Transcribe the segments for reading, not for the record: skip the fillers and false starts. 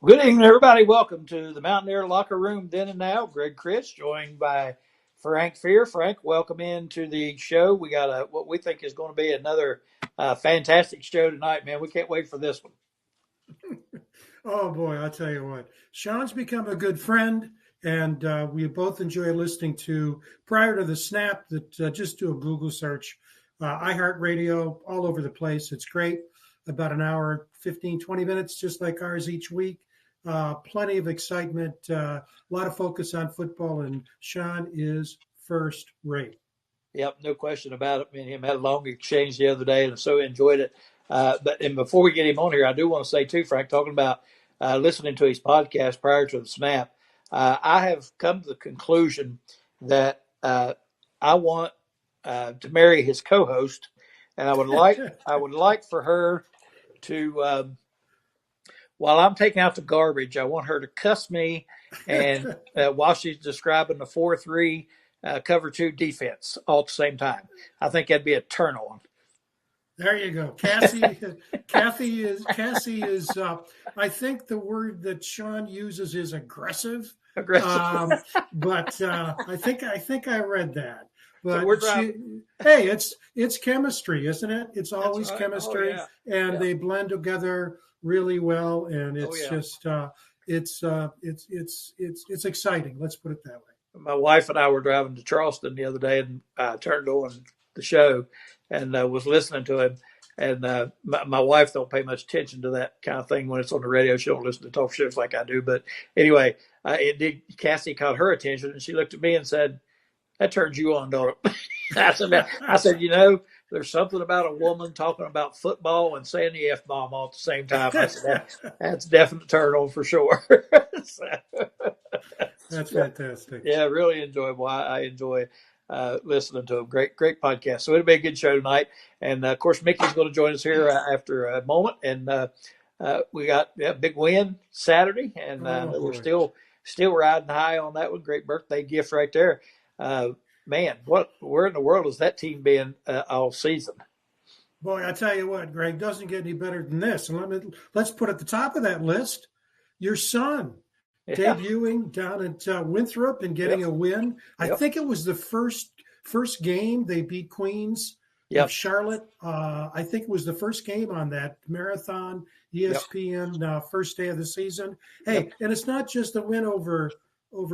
Good evening, everybody. Welcome to the Mountaineer Locker Room Then and Now. Greg Chris, joined by Frank Fear. Frank, welcome into the show. We got what we think is going to be another fantastic show tonight, man. We can't wait for this one. Oh boy, I'll tell you what. Sean's become a good friend, and we both enjoy listening to Prior to the Snap. That just do a Google search, iHeartRadio, all over the place. It's great. About an hour, 15, 20 minutes, just like ours each week. Plenty of excitement, a lot of focus on football, and Sean is first rate. Yep, no question about it. Me and him had a long exchange the other day, and so enjoyed it. But before we get him on here, I do want to say too, Frank, talking about listening to his podcast prior to the snap, I have come to the conclusion that I want to marry his co-host, and I would like for her to while I'm taking out the garbage, I want her to cuss me, and while she's describing the 4-3 cover two defense all at the same time. I think that'd be a turn on. There you go. Cassie is I think the word that Sean uses is aggressive. Aggressive. But I think I read that. So But we're driving. hey, it's chemistry, isn't it? It's That's always right. Oh, chemistry, yeah. and Yeah. they blend together really well, and Oh, it's yeah. just it's exciting. Let's put it that way. My wife and I were driving to Charleston the other day, and I turned on the show and was listening to him. And my wife don't pay much attention to that kind of thing when it's on the radio. She don't listen to talk shows like I do. But anyway, it did. Cassie caught her attention, and she looked at me and said, "That turns you on, don't it?" I said, there's something about a woman talking about football and saying the F bomb all at the same time. I said, that's definite turn on for sure. So, That's fantastic. yeah, really enjoyable. I enjoy listening to them. Great podcast. So it'll be a good show tonight. And of course, Mickey's going to join us here after a moment. And we got big win Saturday, and Oh we're boy. still riding high on that one. Great birthday gift right there. Man, where in the world has that team been all season? Boy, I tell you what, Greg, doesn't get any better than this. And let's put at the top of that list your son Yeah. debuting down at Winthrop and getting Yep. a win. I Yep. think it was the first game they beat Queens of Yep. Charlotte. I think it was the first game on that marathon Yep. ESPN first day of the season. Hey, Yep. and it's not just a win over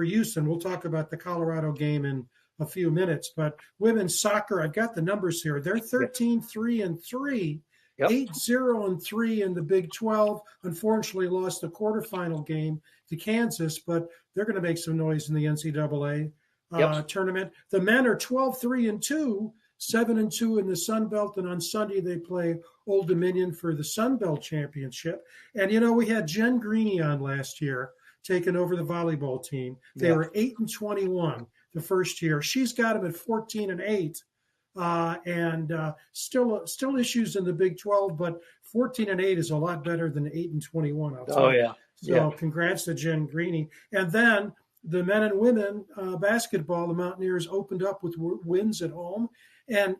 Houston. We'll talk about the Colorado game in a few minutes, but women's soccer, I've got the numbers here. They're 13-3-3, Yep. 8-0-3 in the Big 12. Unfortunately, lost the quarterfinal game to Kansas, but they're going to make some noise in the NCAA Yep. tournament. The men are 12-3-2, 7-2 in the Sun Belt, and on Sunday they play Old Dominion for the Sun Belt Championship. And we had Jen Greeny on last year, taking over the volleyball team. They Yeah. were 8-21 the first year. She's got them at 14-8. And still issues in the Big 12, but 14-8 is a lot better than 8-21. I'll tell Oh you. yeah. So Yeah. congrats to Jen Greeny. And then the men and women basketball, the Mountaineers opened up with wins at home. And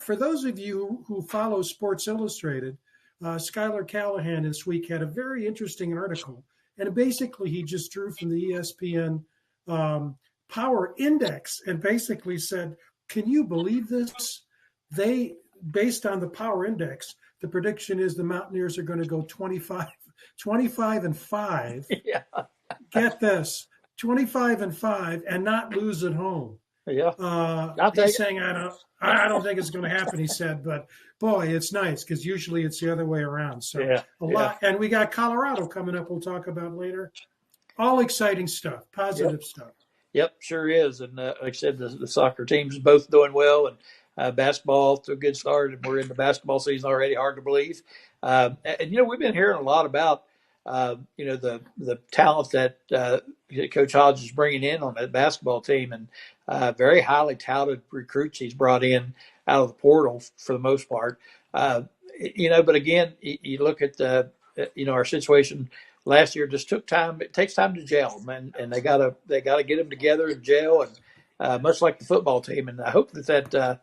for those of you who follow Sports Illustrated, Skylar Callahan this week had a very interesting article. And basically, he just drew from the ESPN Power Index and basically said, can you believe this? Based on the Power Index, the prediction is the Mountaineers are going to go 25-5. Yeah. Get this, 25-5 and not lose at home. Yeah. He's saying, I don't think it's going to happen, he said, but boy, it's nice because usually it's the other way around. So Yeah. a lot. And we got Colorado coming up, we'll talk about later. All exciting stuff, positive stuff. Yep, sure is. And like I said, the soccer teams both doing well, and basketball to a good start. And we're in the basketball season already. Hard to believe. And we've been hearing a lot about the talent that Coach Hodge is bringing in on that basketball team, and very highly touted recruits he's brought in out of the portal for the most part. But again, you look at our situation last year. Just took time. It takes time to gel, man, and they gotta get them together and gel, and much like the football team. And I hope that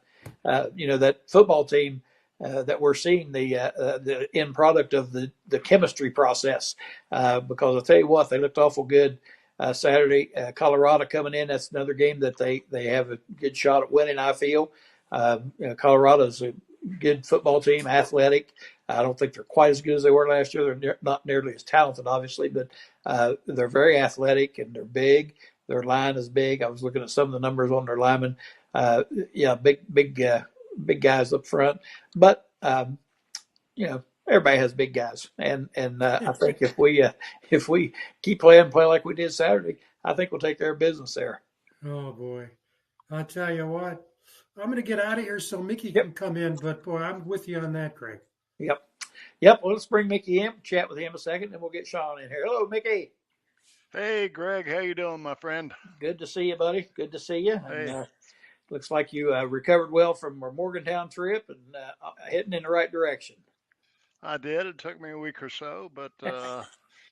football team that we're seeing the end product of the chemistry process. Because I'll tell you what, they looked awful good Saturday. Colorado coming in, that's another game that they have a good shot at winning, I feel. Colorado's a good football team, athletic. I don't think they're quite as good as they were last year. They're not nearly as talented, obviously, but they're very athletic and they're big. Their line is big. I was looking at some of the numbers on their linemen. Big guys up front. But everybody has big guys, and I think if we keep playing like we did Saturday, I think we'll take care of business there. Oh boy, I'll tell you what. I'm going to get out of here so Mickey Yep. can come in, but boy, I'm with you on that, Greg. Yep. Well, let's bring Mickey in, chat with him a second, and we'll get Sean in here. Hello, Mickey. Hey, Greg. How you doing, my friend? Good to see you, buddy. Good to see you. Hey. And, looks like you recovered well from our Morgantown trip and heading in the right direction. I did. It took me a week or so, but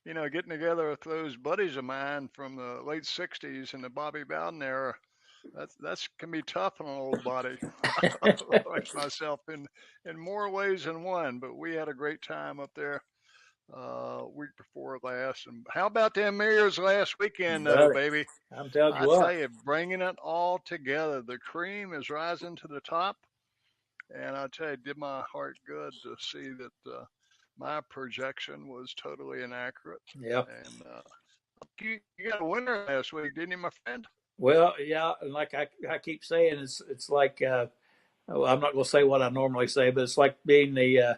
getting together with those buddies of mine from the late '60s and the Bobby Bowden era, that's can be tough on an old body. I like myself in more ways than one, but we had a great time up there week before last. And how about them Mirrors last weekend, though, baby? I'm telling you I what. tell you, bringing it all together. The cream is rising to the top. And I tell you, it did my heart good to see that my projection was totally inaccurate. Yeah. And you got a winner last week, didn't you, my friend? Well, yeah, and like I keep saying, it's like I'm not going to say what I normally say, but it's like being the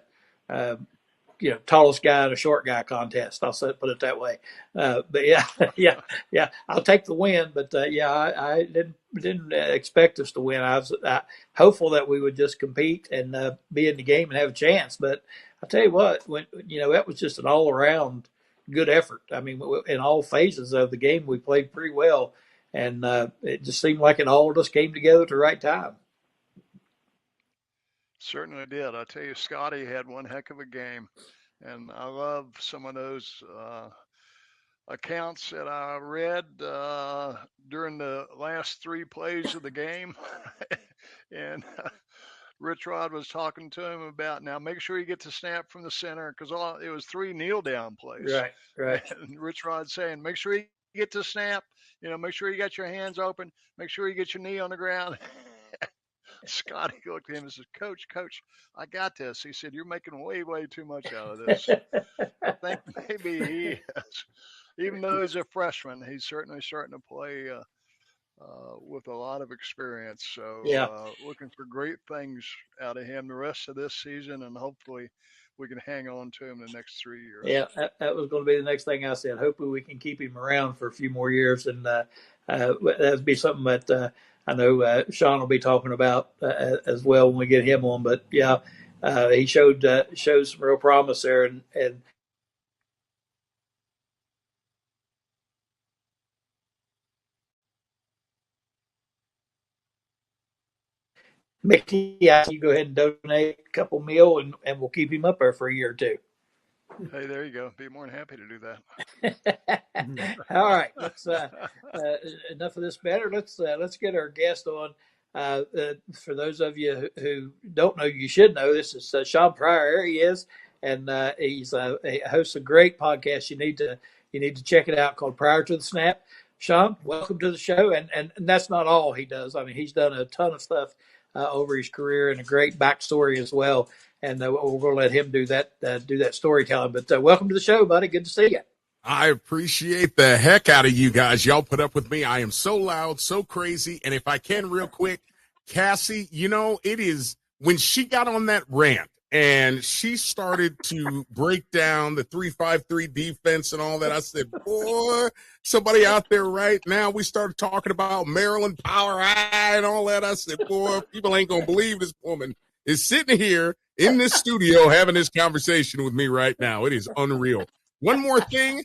tallest guy in a short guy contest. I'll put it that way. But yeah, I'll take the win. But I didn't expect us to win. I was hopeful that we would just compete and be in the game and have a chance. But I tell you what, that was just an all around good effort. I mean, in all phases of the game, we played pretty well. And it just seemed like it all just came together at the right time. Certainly did. I tell you, Scotty had one heck of a game. And I love some of those accounts that I read during the last 3 plays of the game. And Rich Rod was talking to him about, now make sure you get the snap from the center, because it was 3 kneel down plays. Right. And Rich Rod saying, make sure you get the snap. Make sure you got your hands open. Make sure you get your knee on the ground. Scotty looked at him and said, Coach, I got this. He said, you're making way, way too much out of this. I think maybe he is. Even though he's a freshman, he's certainly starting to play with a lot of experience. So looking for great things out of him the rest of this season, and hopefully we can hang on to him the next 3 years. Yeah, that was going to be the next thing I said. Hopefully we can keep him around for a few more years, and that would be something that I know Sean will be talking about as well when we get him on. But he showed some real promise there, and Mickey, you go ahead and donate a couple meal, and we'll keep him up there for a year or two. Hey, there you go. Be more than happy to do that. All right, let's enough of this banter. Let's get our guest on. For those of you who don't know, you should know. This is Sean Pryor. Here he is, and he hosts a great podcast. You need to check it out, called Prior to the Snap. Sean, welcome to the show, and that's not all he does. I mean, he's done a ton of stuff over his career, and a great backstory as well. And we're going to let him do that storytelling. But welcome to the show, buddy. Good to see you. I appreciate the heck out of you guys. Y'all put up with me. I am so loud, so crazy. And if I can real quick, Cassie, it is when she got on that rant and she started to break down the 3-5-3 defense and all that, I said, boy, somebody out there right now, we started talking about Maryland Power High and all that. I said, boy, people ain't going to believe this woman is sitting here in this studio having this conversation with me right now. It is unreal. One more thing,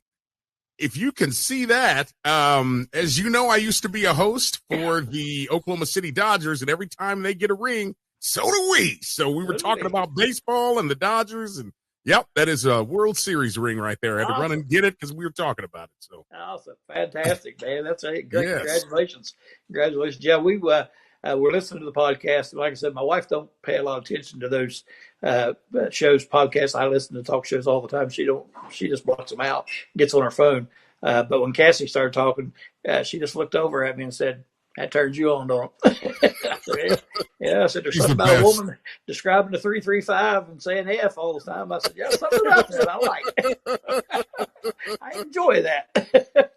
if you can see that, as you know, I used to be a host for the Oklahoma City Dodgers, and every time they get a ring, so do we. So we were talking about baseball and the Dodgers, and yep, that is a World Series ring right there. I had to run and get it because we were talking about it. So awesome, fantastic, man. That's great. Yes. Congratulations. Yeah, we're listening to the podcast. And like I said, my wife don't pay a lot of attention to those shows, podcasts. I listen to talk shows all the time. She just blocks them out, gets on her phone. But when Cassie started talking, she just looked over at me and said, "That turns you on, don't it?" I said, yeah. I said, "There's something about a woman describing the 3-3-5 and saying F all the time." I said, "Yeah, something about that I like. I enjoy that."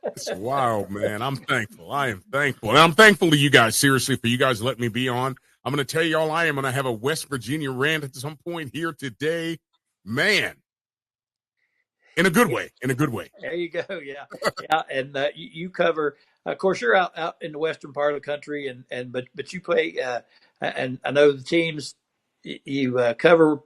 It's wild, man. I'm thankful. I am thankful. And I'm thankful to you guys, seriously, for you guys letting me be on. I'm going to tell you all, I am going to have a West Virginia rant at some point here today. Man. In a good way. In a good way. There you go. Yeah. Yeah. And you cover, of course, you're out in the western part of the country, but you play, and I know the teams you cover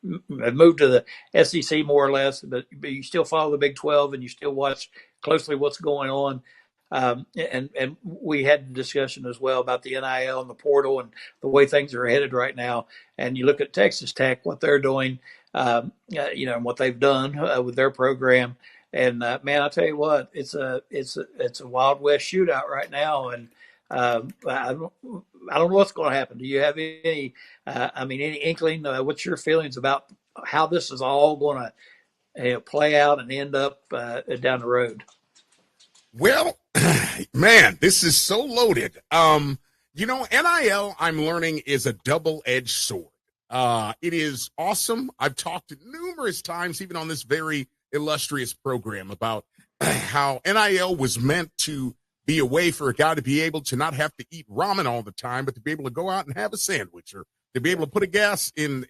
moved to the SEC more or less, but you still follow the Big 12 and you still watch closely what's going on. And we had a discussion as well about the NIL and the portal and the way things are headed right now. And you look at Texas Tech, what they're doing, and what they've done with their program. And man, I tell you what, it's a Wild West shootout right now. And I don't know what's going to happen. Do you have any inkling? What's your feelings about how this is all going to play out and end up down the road? Well, man, this is so loaded. NIL, I'm learning, is a double-edged sword. It is awesome. I've talked numerous times, even on this very illustrious program, about how NIL was meant to be a way for a guy to be able to not have to eat ramen all the time, but to be able to go out and have a sandwich, or to be able to put a gas in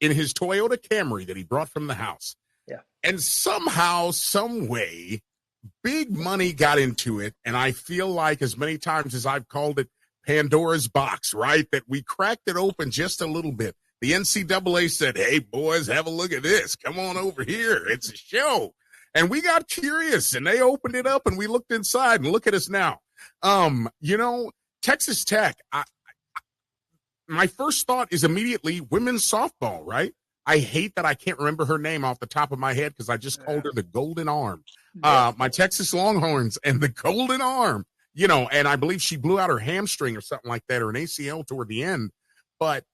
his Toyota Camry that he brought from the house. Yeah. And somehow, some way, big money got into it, and I feel like, as many times as I've called it Pandora's box, right, that we cracked it open just a little bit. The NCAA said, "Hey, boys, have a look at this. Come on over here. It's a show." And we got curious, and they opened it up, and we looked inside, and look at us now. Texas Tech, my first thought is immediately women's softball, right? I hate that I can't remember her name off the top of my head because I just called her the Golden Arm. My Texas Longhorns and the Golden Arm, and I believe she blew out her hamstring or something like that, or an ACL toward the end. But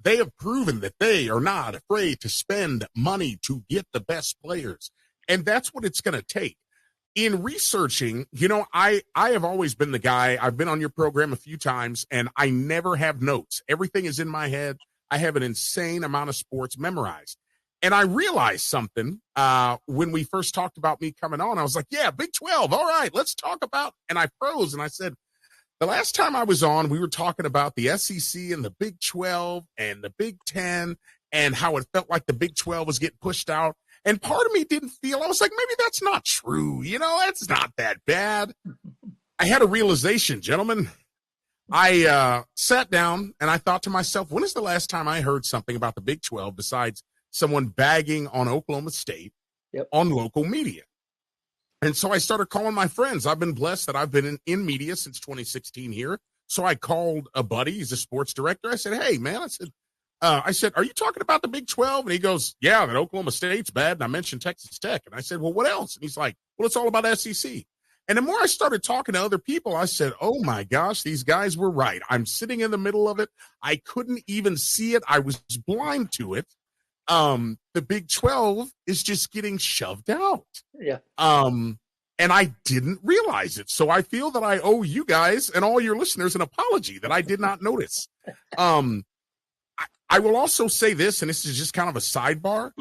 they have proven that they are not afraid to spend money to get the best players. And that's what it's going to take. In researching, I have always been the guy. I've been on your program a few times, and I never have notes. Everything is in my head. I have an insane amount of sports memorized. And I realized something when we first talked about me coming on. I was like, yeah, Big 12. All right, let's talk about. And I froze, and I said, the last time I was on, we were talking about the SEC and the Big 12 and the Big 10 and how it felt like the Big 12 was getting pushed out. And part of me I was like, maybe that's not true. That's not that bad. I had a realization, gentlemen. I sat down and I thought to myself, when is the last time I heard something about the Big 12 besides someone bagging on Oklahoma State on local media? And so I started calling my friends. I've been blessed that I've been in media since 2016 here. So I called a buddy. He's a sports director. I said, hey, man, I said, are you talking about the Big 12? And he goes, yeah, that Oklahoma State's bad. And I mentioned Texas Tech. And I said, well, what else? And he's like, well, it's all about SEC. And the more I started talking to other people, I said, oh, my gosh, these guys were right. I'm sitting in the middle of it. I couldn't even see it. I was blind to it. The Big 12 is just getting shoved out. Yeah. And I didn't realize it. So I feel that I owe you guys and all your listeners an apology that I did not notice. I will also say this, and this is just kind of a sidebar.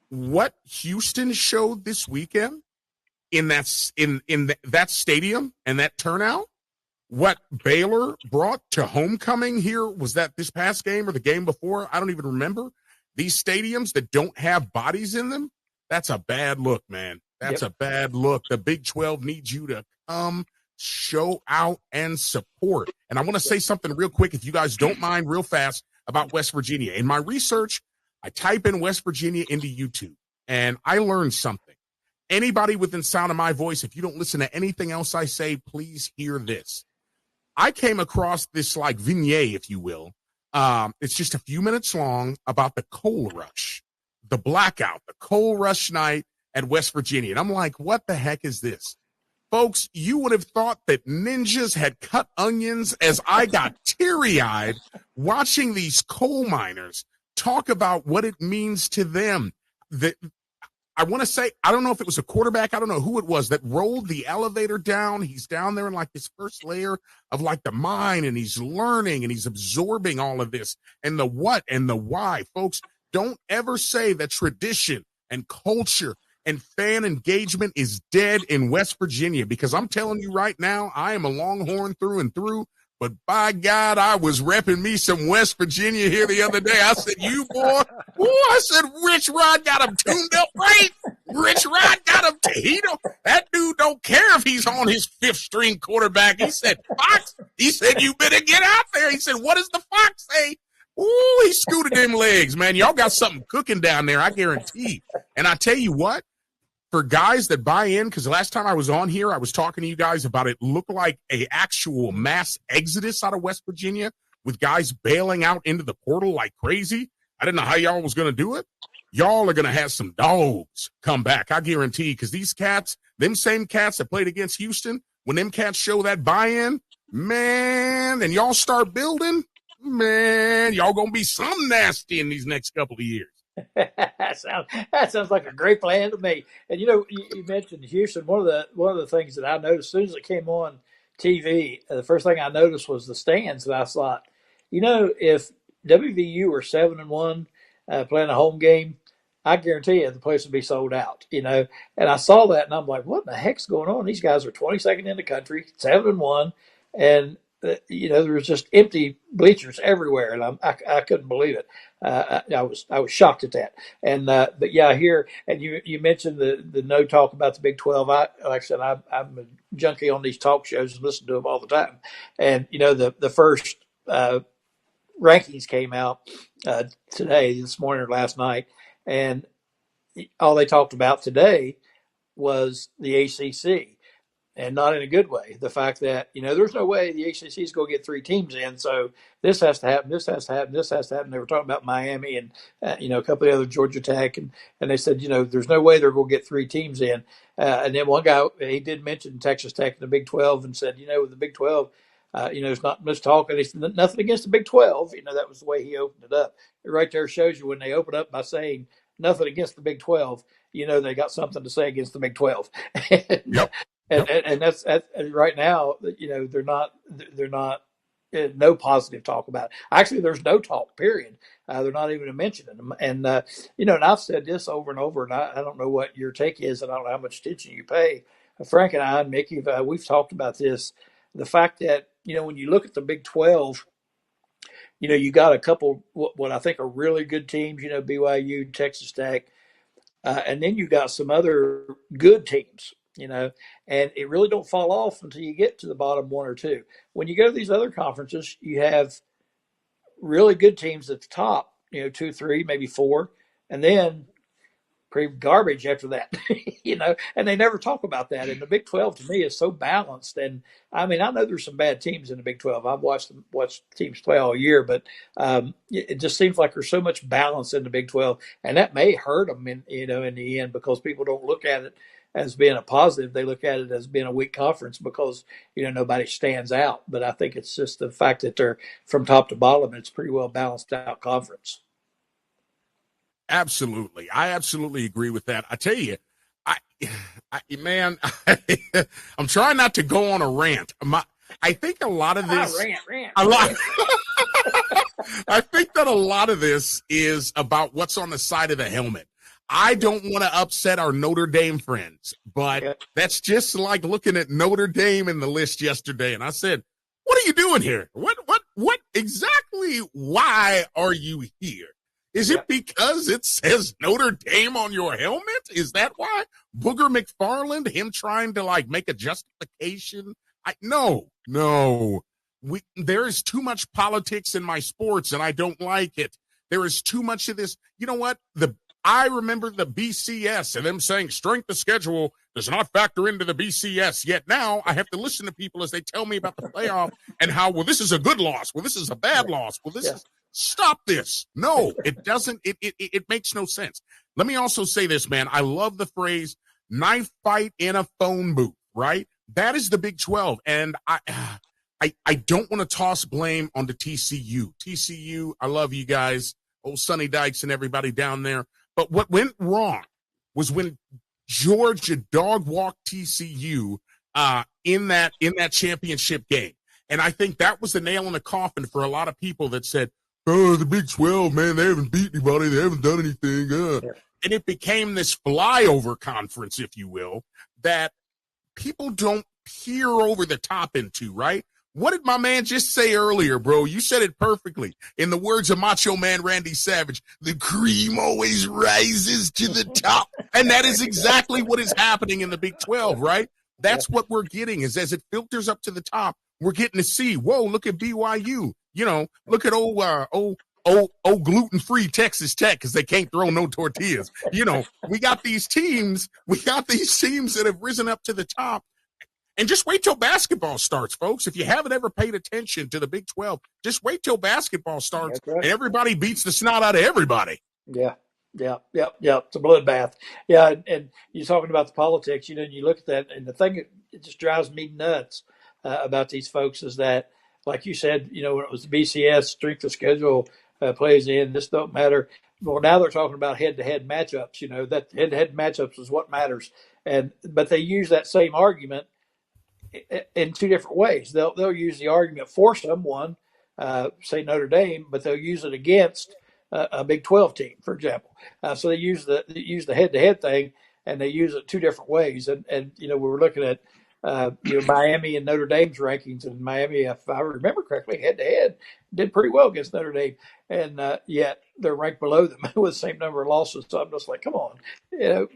What Houston showed this weekend in that stadium and that turnout, what Baylor brought to homecoming here, was that this past game or the game before? I don't even remember. These stadiums that don't have bodies in them, that's a bad look, man. That's a bad look. The Big 12 needs you to come, show out, and support. And I want to say something real quick, if you guys don't mind, real fast, about West Virginia. In my research, I type in West Virginia into YouTube, and I learned something. Anybody within sound of my voice, if you don't listen to anything else I say, please hear this. I came across this like vignette, if you will. It's just a few minutes long about the coal rush, the blackout, the coal rush night at West Virginia. And I'm like, what the heck is this? Folks, you would have thought that ninjas had cut onions as I got teary-eyed watching these coal miners talk about what it means to them. I want to say, I don't know if it was a quarterback, I don't know who it was that rolled the elevator down. He's down there in like his first layer of like the mine, and he's learning and he's absorbing all of this and the what and the why. Folks, don't ever say that tradition and culture and fan engagement is dead in West Virginia, because I'm telling you right now, I am a Longhorn through and through. But by God, I was repping me some West Virginia here the other day. I said, you boy, I said, Rich Rod got him tuned up right. Rich Rod got him that dude don't care if he's on his fifth string quarterback. He said, Fox, he said, you better get out there. He said, what does the Fox say? Ooh, he scooted them legs, man. Y'all got something cooking down there, I guarantee. And I tell you what, for guys that buy in, because the last time I was on here, I was talking to you guys about it looked like a actual mass exodus out of West Virginia with guys bailing out into the portal like crazy. I didn't know how y'all was going to do it. Y'all are going to have some dogs come back, I guarantee, because these cats, them same cats that played against Houston, when them cats show that buy-in, man, and y'all start building, man, y'all going to be some nasty in these next couple of years. That sounds like a great plan to me. And you mentioned Houston. One of the things that I noticed as soon as it came on TV, the first thing I noticed was the stands. And I thought, if WVU were 7-1 playing a home game, I guarantee you the place would be sold out. And I saw that, and I'm like, what in the heck's going on? These guys are 22nd in the country, 7-1, and there was just empty bleachers everywhere, and I couldn't believe it. I was shocked at that. And but yeah, here, and you mentioned the no talk about the Big 12. Like I said, I'm a junkie on these talk shows and listen to them all the time. And the first rankings came out this morning or last night, and all they talked about today was the ACC. And not in a good way. The fact that, there's no way the ACC is going to get 3 teams in. So this has to happen, this has to happen, this has to happen. They were talking about Miami and, a couple of other Georgia Tech. And they said, there's no way they're going to get 3 teams in. And then one guy, he did mention Texas Tech in the Big 12 and said, with the Big 12, there's not much talk. And he said, nothing against the Big 12. That was the way he opened it up. It right there shows you when they open up by saying nothing against the Big 12, they got something to say against the Big 12. Yep. And that's right now, they're not no positive talk about it. Actually, there's no talk, period. They're not even mentioning them. And, and I've said this over and over, and I don't know what your take is, and I don't know how much attention you pay. Frank and I and Mickey, we've talked about this. The fact that, when you look at the Big 12, you got a couple, what I think are really good teams, BYU, Texas Tech, and then you got some other good teams. And it really don't fall off until you get to the bottom 1 or 2. When you go to these other conferences, you have really good teams at the top, 2, 3, maybe 4, and then pretty garbage after that, and they never talk about that. And the Big 12 to me is so balanced. And I mean, I know there's some bad teams in the Big 12. I've watched teams play all year, but it just seems like there's so much balance in the Big 12, and that may hurt them in the end, because people don't look at it as being a positive. They look at it as being a weak conference because, nobody stands out. But I think it's just the fact that they're from top to bottom, it's pretty well balanced out conference. Absolutely. I absolutely agree with that. I tell you, man, I'm trying not to go on a rant. I think a lot of this, I think that a lot of this is about what's on the side of the helmet. I don't want to upset our Notre Dame friends, but that's just like looking at Notre Dame in the list yesterday. And I said, what are you doing here? What exactly? Why are you here? Is it because it says Notre Dame on your helmet? Is that why? Booger McFarland, him trying to make a justification? No. There is too much politics in my sports, and I don't like it. There is too much of this. You know what? I remember the BCS and them saying strength of schedule does not factor into the BCS. Yet now I have to listen to people as they tell me about the playoff and how, well, this is a good loss. Well, this is a bad loss. Well, this is, stop this. No, it doesn't. It makes no sense. Let me also say this, man. I love the phrase knife fight in a phone booth, right? That is the Big 12. And I don't want to toss blame on the TCU. TCU, I love you guys, old Sonny Dykes and everybody down there. But what went wrong was when Georgia dog walked TCU in that championship game. And I think that was the nail in the coffin for a lot of people that said, oh, the Big 12, man, they haven't beat anybody. They haven't done anything. Yeah. And it became this flyover conference, if you will, that people don't peer over the top into, right? What did my man just say earlier, bro? You said it perfectly. In the words of Macho Man Randy Savage, the cream always rises to the top. And that is exactly what is happening in the Big 12, right? That's what we're getting, is as it filters up to the top, we're getting to see, whoa, look at BYU. You know, look at old gluten-free Texas Tech, because they can't throw no tortillas. You know, we got these teams that have risen up to the top. And just wait till basketball starts, folks. If you haven't ever paid attention to the Big 12, just wait till basketball starts, right. and everybody beats the snot out of everybody. Yeah. It's a bloodbath. Yeah, and you're talking about the politics, and you look at that, and the thing that just drives me nuts about these folks is that, like you said, when it was the BCS strength of schedule plays in, this don't matter. Well, now they're talking about head-to-head matchups. That head-to-head matchups is what matters, but they use that same argument in two different ways. They'll use the argument for someone, say Notre Dame, but they'll use it against a Big 12 team, for example. So they use the head-to-head thing, and they use it two different ways. And we were looking at Miami and Notre Dame's rankings, and Miami, if I remember correctly, head-to-head did pretty well against Notre Dame, and yet they're ranked below them with the same number of losses. So I'm just like, come on,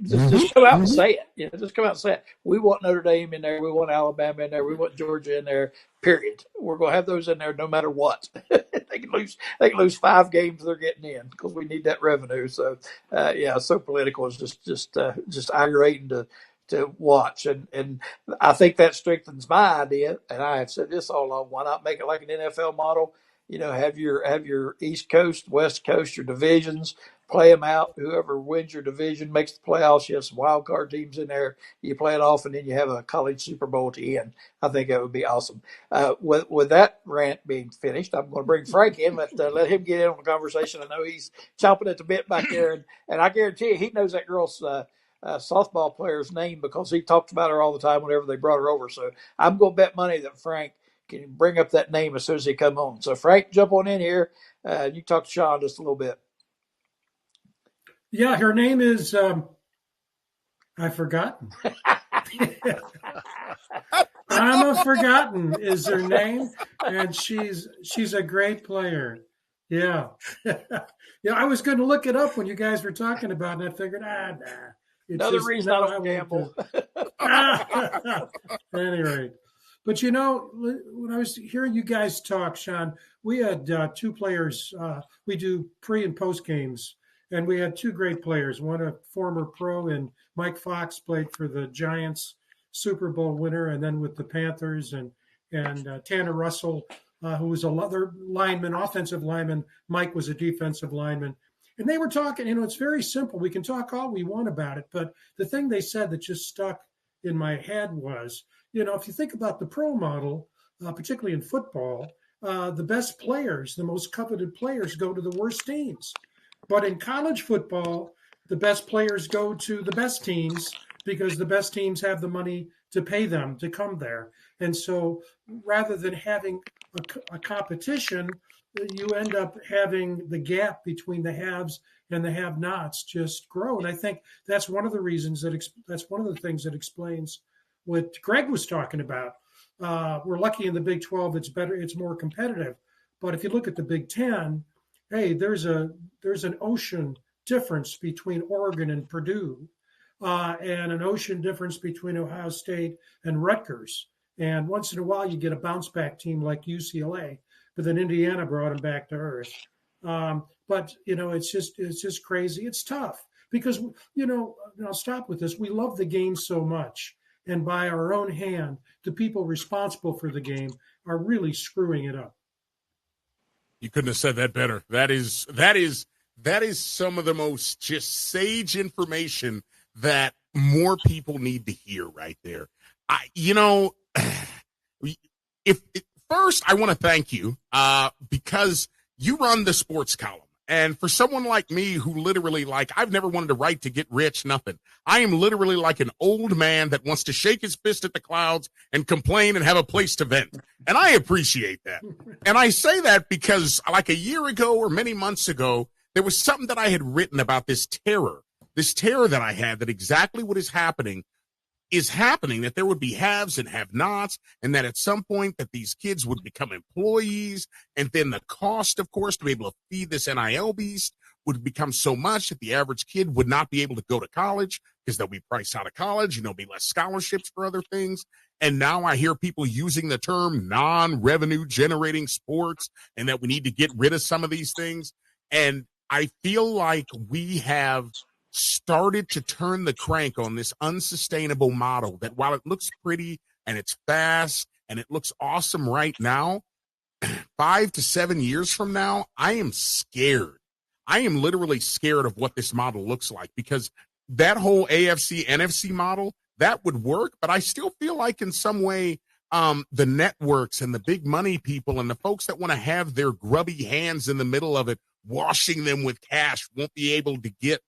just come out and say it. Just come out and say it. We want Notre Dame in there. We want Alabama in there. We want Georgia in there. Period. We're going to have those in there no matter what. They can lose 5 games they're getting in because we need that revenue. So so political is just aggravating to watch, and I think that strengthens my idea. And I have said this all along: why not make it like an NFL model? Have your East Coast, West Coast, your divisions, play them out. Whoever wins your division makes the playoffs. You have some wild card teams in there. You play it off, and then you have a college Super Bowl to end. I think that would be awesome. With that rant being finished, I'm going to bring Frank in. Let him get in on the conversation. I know he's chomping at the bit back there, and I guarantee you he knows that girl's softball player's name because he talked about her all the time whenever they brought her over. So I'm going to bet money that Frank can bring up that name as soon as he come on. So Frank, jump on in here. You talk to Sean just a little bit. Yeah, her name is I've forgotten. Anna Forgotten is her name, and she's a great player. Yeah. I was going to look it up when you guys were talking about it, and I figured, nah. Another reason I don't gamble. At any rate. But, when I was hearing you guys talk, Sean, we had 2 players. We do pre- and post games, and we had 2 great players. One, a former pro, and Mike Fox played for the Giants, Super Bowl winner, and then with the Panthers, and Tanner Russell, who was another lineman, offensive lineman. Mike was a defensive lineman. And they were talking, it's very simple. We can talk all we want about it, but the thing they said that just stuck in my head was, if you think about the pro model, particularly in football, the best players, the most coveted players go to the worst teams. But in college football, the best players go to the best teams because the best teams have the money to pay them to come there. And so rather than having a competition, you end up having the gap between the haves and the have-nots just grow. And I think that's one of the reasons that's one of the things that explains what Greg was talking about. We're lucky in the Big 12; it's better, it's more competitive. But if you look at the Big 10, hey, there's an ocean difference between Oregon and Purdue, and an ocean difference between Ohio State and Rutgers. And once in a while, you get a bounce-back team like UCLA. But then Indiana brought him back to earth. But it's just crazy. It's tough because and I'll stop with this. We love the game so much, and by our own hand, the people responsible for the game are really screwing it up. You couldn't have said that better. That is some of the most just sage information that more people need to hear right there. You know, if first I want to thank you because you run the sports column. And for someone like me who literally, like, I've never wanted to write to get rich, nothing. I am literally like an old man that wants to shake his fist at the clouds and complain and have a place to vent. And I appreciate that. And I say that because like a year ago or many months ago, there was something that I had written about this terror that I had, that exactly what is happening, that there would be haves and have-nots, and that at some point that these kids would become employees, and then the cost, of course, to be able to feed this NIL beast would become so much that the average kid would not be able to go to college because they'll be priced out of college, and there'll be less scholarships for other things. And now I hear people using the term non-revenue generating sports, and that we need to get rid of some of these things. And I feel like we have started to turn the crank on this unsustainable model that, while it looks pretty and it's fast and it looks awesome right now, 5 to 7 years from now, I am scared. I am literally scared of what this model looks like, because that whole AFC, NFC model, that would work, but I still feel like in some way the networks and the big money people and the folks that want to have their grubby hands in the middle of it, washing them with cash, won't be able to get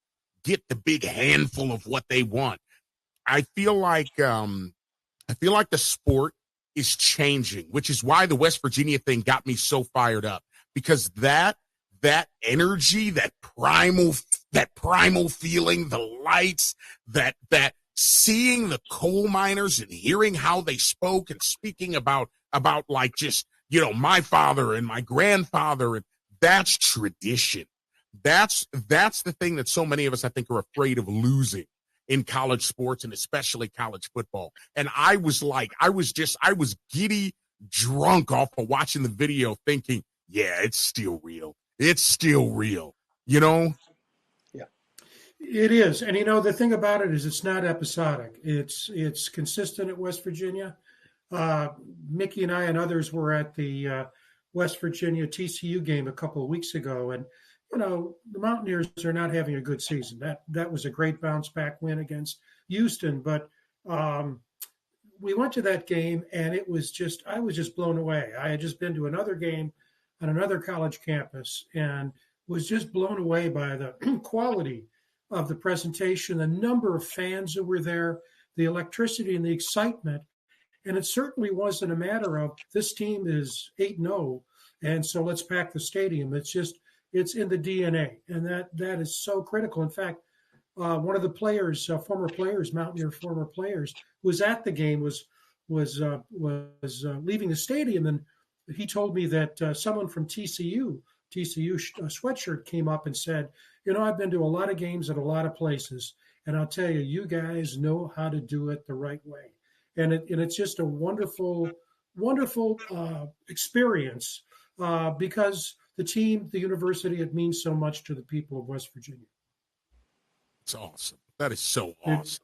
the big handful of what they want. I feel like the sport is changing, which is why the West Virginia thing got me so fired up, because that energy, that primal feeling, the lights, that seeing the coal miners and hearing how they spoke and speaking about like, just, you know, my father and my grandfather, and that's tradition. That's the thing that so many of us, I think, are afraid of losing in college sports, and especially college football. And I was giddy drunk off of watching the video, thinking, yeah, it's still real. It's still real, you know? Yeah, it is. And, you know, the thing about it is it's not episodic. It's consistent at West Virginia. Mickey and I and others were at the West Virginia TCU game a couple of weeks ago, and you know, the Mountaineers are not having a good season. That was a great bounce back win against Houston, but we went to that game, and I was just blown away. I had just been to another game on another college campus and was just blown away by the quality of the presentation, the number of fans that were there, the electricity and the excitement. And it certainly wasn't a matter of this team is 8-0, and so let's pack the stadium. It's in the DNA, and that is so critical. In fact, one of the players, former players, Mountaineer former players, who was at the game was leaving the stadium, and he told me that someone from TCU sweatshirt came up and said, you know, I've been to a lot of games at a lot of places, and I'll tell you, you guys know how to do it the right way, and it's just a wonderful experience because the team, the university, it means so much to the people of West Virginia. It's awesome. That is so awesome.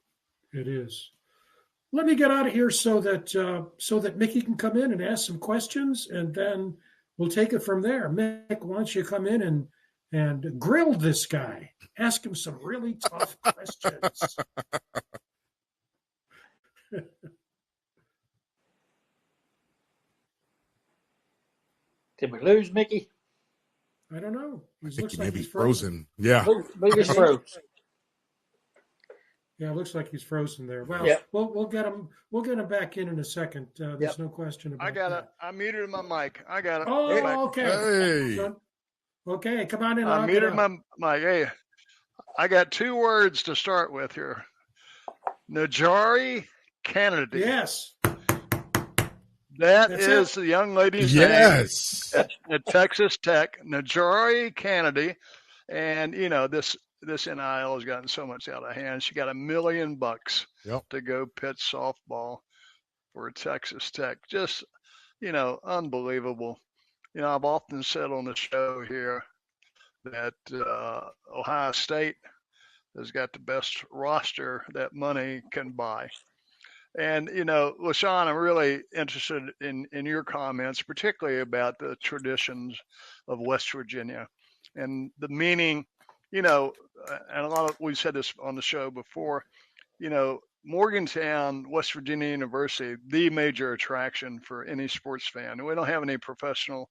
It is. Let me get out of here so that Mickey can come in and ask some questions, and then we'll take it from there. Mick, why don't you come in and grill this guy? Ask him some really tough questions. Did we lose Mickey? I don't know. I think he may be frozen. Yeah. Maybe he's frozen. Yeah, it looks like he's frozen there. Well, yep. we'll get him back in a second. There's no question about that. I muted my mic. I got it. Oh, okay. Hey. Okay, come on in. I muted my mic. Hey, I got 2 words to start with here. Najari Kennedy. Yes. That's the young lady's name at Texas Tech, Najari Kennedy. And, you know, this NIL has gotten so much out of hand. She got $1 million to go pitch softball for Texas Tech. Just, you know, unbelievable. You know, I've often said on the show here that Ohio State has got the best roster that money can buy. And, you know, LaShaun, I'm really interested in your comments, particularly about the traditions of West Virginia and the meaning, you know, and we've said this on the show before, you know, Morgantown, West Virginia University, the major attraction for any sports fan. We don't have any professional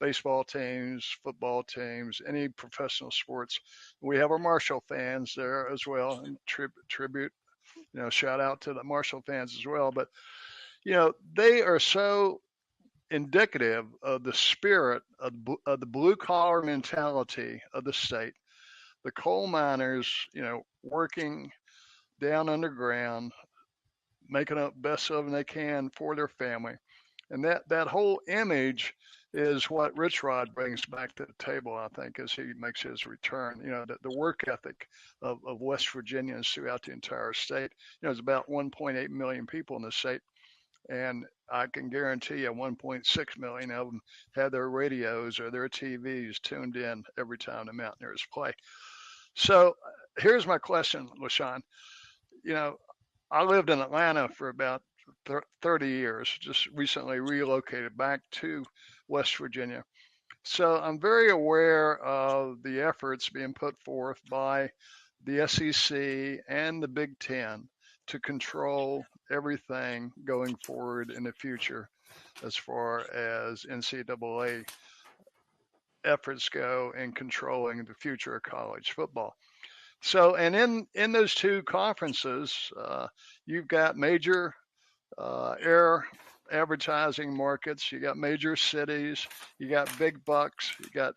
baseball teams, football teams, any professional sports. We have our Marshall fans there as well, and tribute, shout out to the Marshall fans as well. But, they are so indicative of the spirit of the blue collar mentality of the state. The coal miners, working down underground, making up best of them they can for their family. And that whole image is what Rich Rod brings back to the table, I think, as he makes his return. The work ethic of West Virginians throughout the entire state. It's about 1.8 million people in the state. And I can guarantee you 1.6 million of them have their radios or their TVs tuned in every time the Mountaineers play. So here's my question, LaShaun. I lived in Atlanta for about 30 years, just recently relocated back to West Virginia. So I'm very aware of the efforts being put forth by the SEC and the Big Ten to control everything going forward in the future as far as NCAA efforts go in controlling the future of college football. So, and in those two conferences, you've got major air advertising markets, you got major cities, you got big bucks, you got,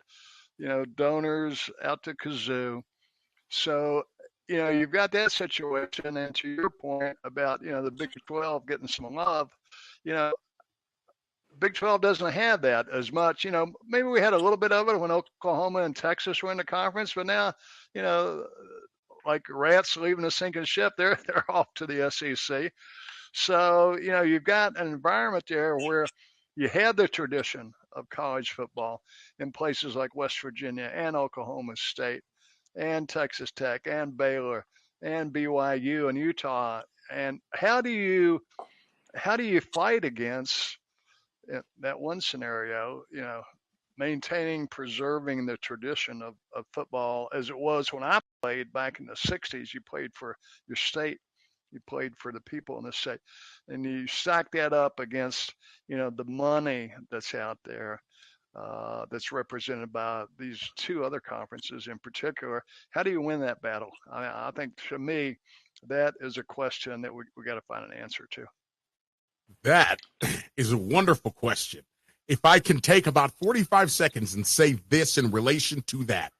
donors out to kazoo. So, you've got that situation. And to your point about, the Big 12 getting some love, Big 12 doesn't have that as much. Maybe we had a little bit of it when Oklahoma and Texas were in the conference, but now, like rats leaving a sinking ship, they're off to the SEC. So, you've got an environment there where you had the tradition of college football in places like West Virginia and Oklahoma State and Texas Tech and Baylor and BYU and Utah. And how do you fight against that one scenario, maintaining, preserving the tradition of football as it was when I played back in the 60s? You played for your state. You played for the people in the state. And you stack that up against, the money that's out there, that's represented by these two other conferences in particular. How do you win that battle? I think, to me, that is a question that we got to find an answer to. That is a wonderful question. If I can take about 45 seconds and say this in relation to that.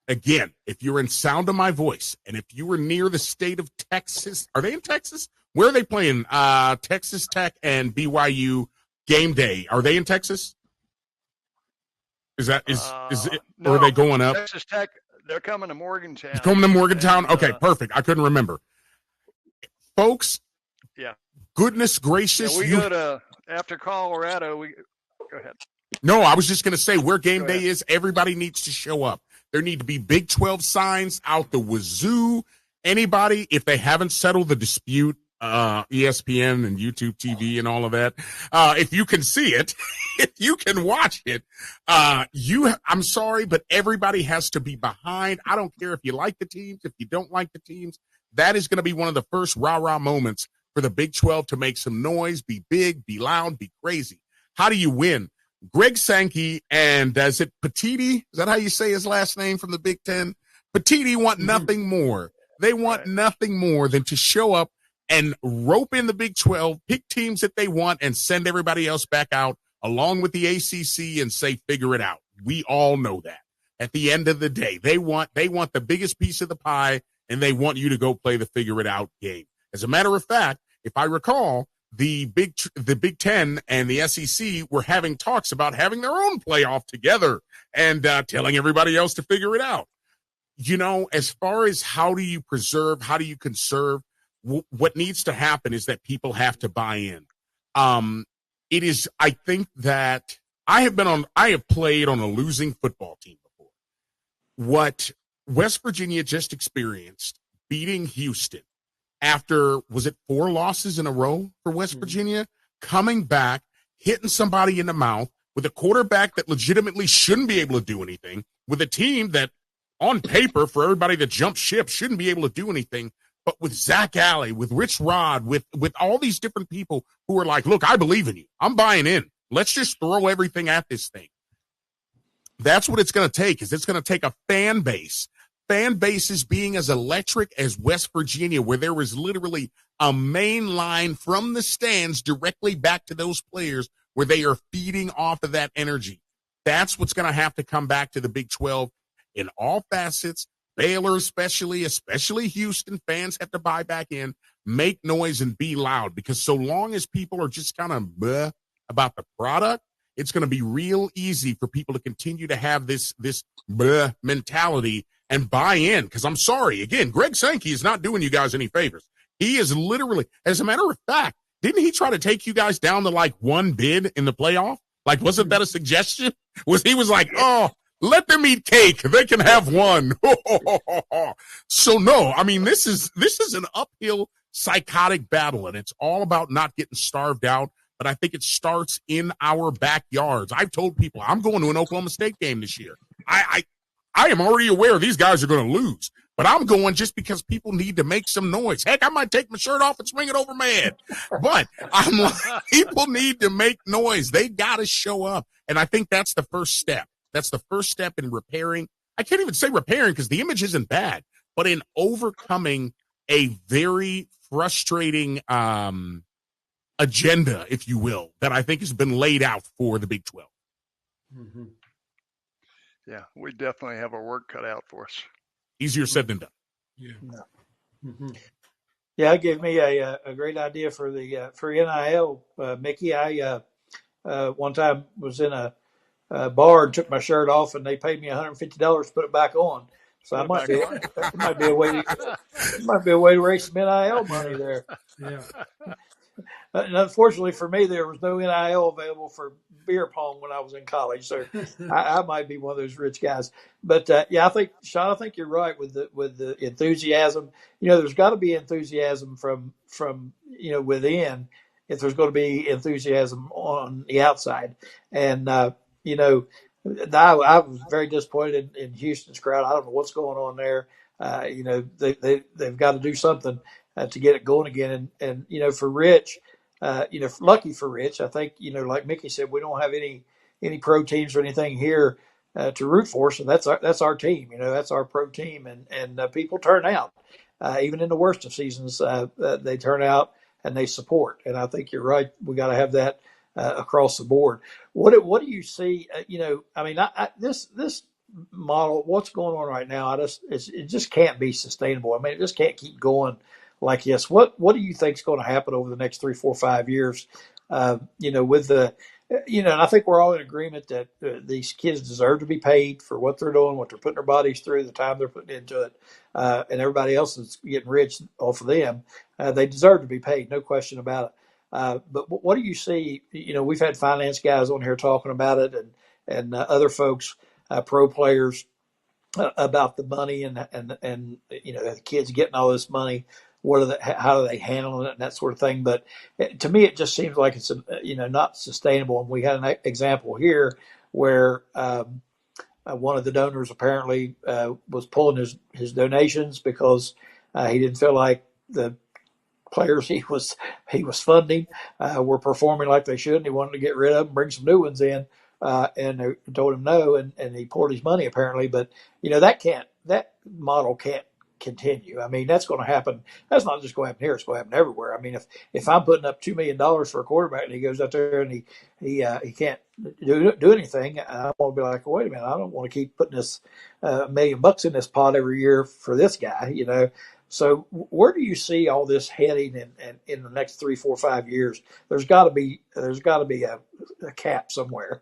Again, if you're in sound of my voice, and if you were near the state of Texas, are they in Texas? Where are they playing? Texas Tech and BYU game day. Are they in Texas? Is it, no, or are they going up? Texas Tech, they're coming to Morgantown. They're coming to Morgantown? Okay, perfect. I couldn't remember. Folks, yeah. Goodness gracious. Yeah, go to, after Colorado, go ahead. No, I was just going to say where game day is, everybody needs to show up. There need to be Big 12 signs out the wazoo. Anybody, if they haven't settled the dispute, ESPN and YouTube TV and all of that, if you can see it, if you can watch it, I'm sorry, but everybody has to be behind. I don't care if you like the teams, if you don't like the teams. That is going to be one of the first rah-rah moments for the Big 12 to make some noise, be big, be loud, be crazy. How do you win? Greg Sankey and is it Petiti? Is that how you say his last name from the Big Ten? Petiti want nothing more. They want nothing more than to show up and rope in the Big 12, pick teams that they want, and send everybody else back out along with the ACC and say, figure it out. We all know that. At the end of the day, they want the biggest piece of the pie, and they want you to go play the figure it out game. As a matter of fact, if I recall, the Big Ten and the SEC were having talks about having their own playoff together and telling everybody else to figure it out. As far as how do you preserve, how do you conserve, what needs to happen is that people have to buy in. I think that I have played on a losing football team before. What West Virginia just experienced, beating Houston after, was it 4 losses in a row for West Virginia? Coming back, hitting somebody in the mouth with a quarterback that legitimately shouldn't be able to do anything, with a team that on paper for everybody that jumped ship shouldn't be able to do anything. But with Zach Alley, with Rich Rod, with all these different people who are like, look, I believe in you. I'm buying in. Let's just throw everything at this thing. That's what it's going to take, is it's going to take a fan base. Fan bases being as electric as West Virginia, where there was literally a main line from the stands directly back to those players where they are feeding off of that energy. That's what's going to have to come back to the Big 12 in all facets. Baylor especially Houston fans have to buy back in, make noise, and be loud, because so long as people are just kind of bleh about the product, it's going to be real easy for people to continue to have this bleh mentality and buy in. Because I'm sorry, again, Greg Sankey is not doing you guys any favors. He is literally, as a matter of fact, didn't he try to take you guys down to like one bid in the playoff? Like, wasn't that a suggestion? He was like, oh, let them eat cake. They can have one. So no, I mean, this is an uphill psychotic battle, and it's all about not getting starved out. But I think it starts in our backyards. I've told people I'm going to an Oklahoma State game this year. I am already aware these guys are going to lose, but I'm going just because people need to make some noise. Heck, I might take my shirt off and swing it over my head. But I'm like, people need to make noise. They got to show up. And I think that's the first step. That's the first step in repairing. I can't even say repairing because the image isn't bad, but in overcoming a very frustrating agenda, if you will, that I think has been laid out for the Big 12. Mm-hmm. Yeah, we definitely have our work cut out for us. Easier said than done. Yeah. No. Mm-hmm. Yeah, it gave me a great idea for the for NIL, Mickey. I one time was in a bar and took my shirt off, and they paid me $150 to put it back on. So it might be a way to raise some NIL money there. Yeah. And unfortunately for me, there was no NIL available for beer pong when I was in college, so I might be one of those rich guys. But yeah, Sean, I think you're right with the enthusiasm. There's got to be enthusiasm from within if there's going to be enthusiasm on the outside. And I was very disappointed in Houston's crowd. I don't know what's going on there. They've got to do something to get it going again. And for Rich. Lucky for Rich, I think, like Mickey said, we don't have any pro teams or anything here to root for. So that's our team, that's our pro team. And people turn out, even in the worst of seasons, they turn out and they support. And I think you're right. We got to have that across the board. What do you see? This model, what's going on right now, it just can't be sustainable. I mean, it just can't keep going like this. What do you think is going to happen over the next 3, 4, 5 years? With the, and I think we're all in agreement that these kids deserve to be paid for what they're doing, what they're putting their bodies through, the time they're putting into it, and everybody else is getting rich off of them. They deserve to be paid, no question about it. But what do you see? We've had finance guys on here talking about it, and other folks, pro players, about the money and the kids getting all this money. How are they handling it and that sort of thing? But to me, it just seems like it's not sustainable. And we had an example here where one of the donors apparently was pulling his donations because he didn't feel like the players he was funding were performing like they should, and he wanted to get rid of them, bring some new ones in. And they told him no, and he pulled his money apparently. But that model can't continue. I mean, that's going to happen. That's not just going to happen here; it's going to happen everywhere. I mean, if I'm putting up $2 million for a quarterback and he goes out there and he can't do anything, I want to be like, wait a minute, I don't want to keep putting this $1 million in this pot every year for this guy, So where do you see all this heading in the next 3, 4, 5 years? There's got to be a cap somewhere.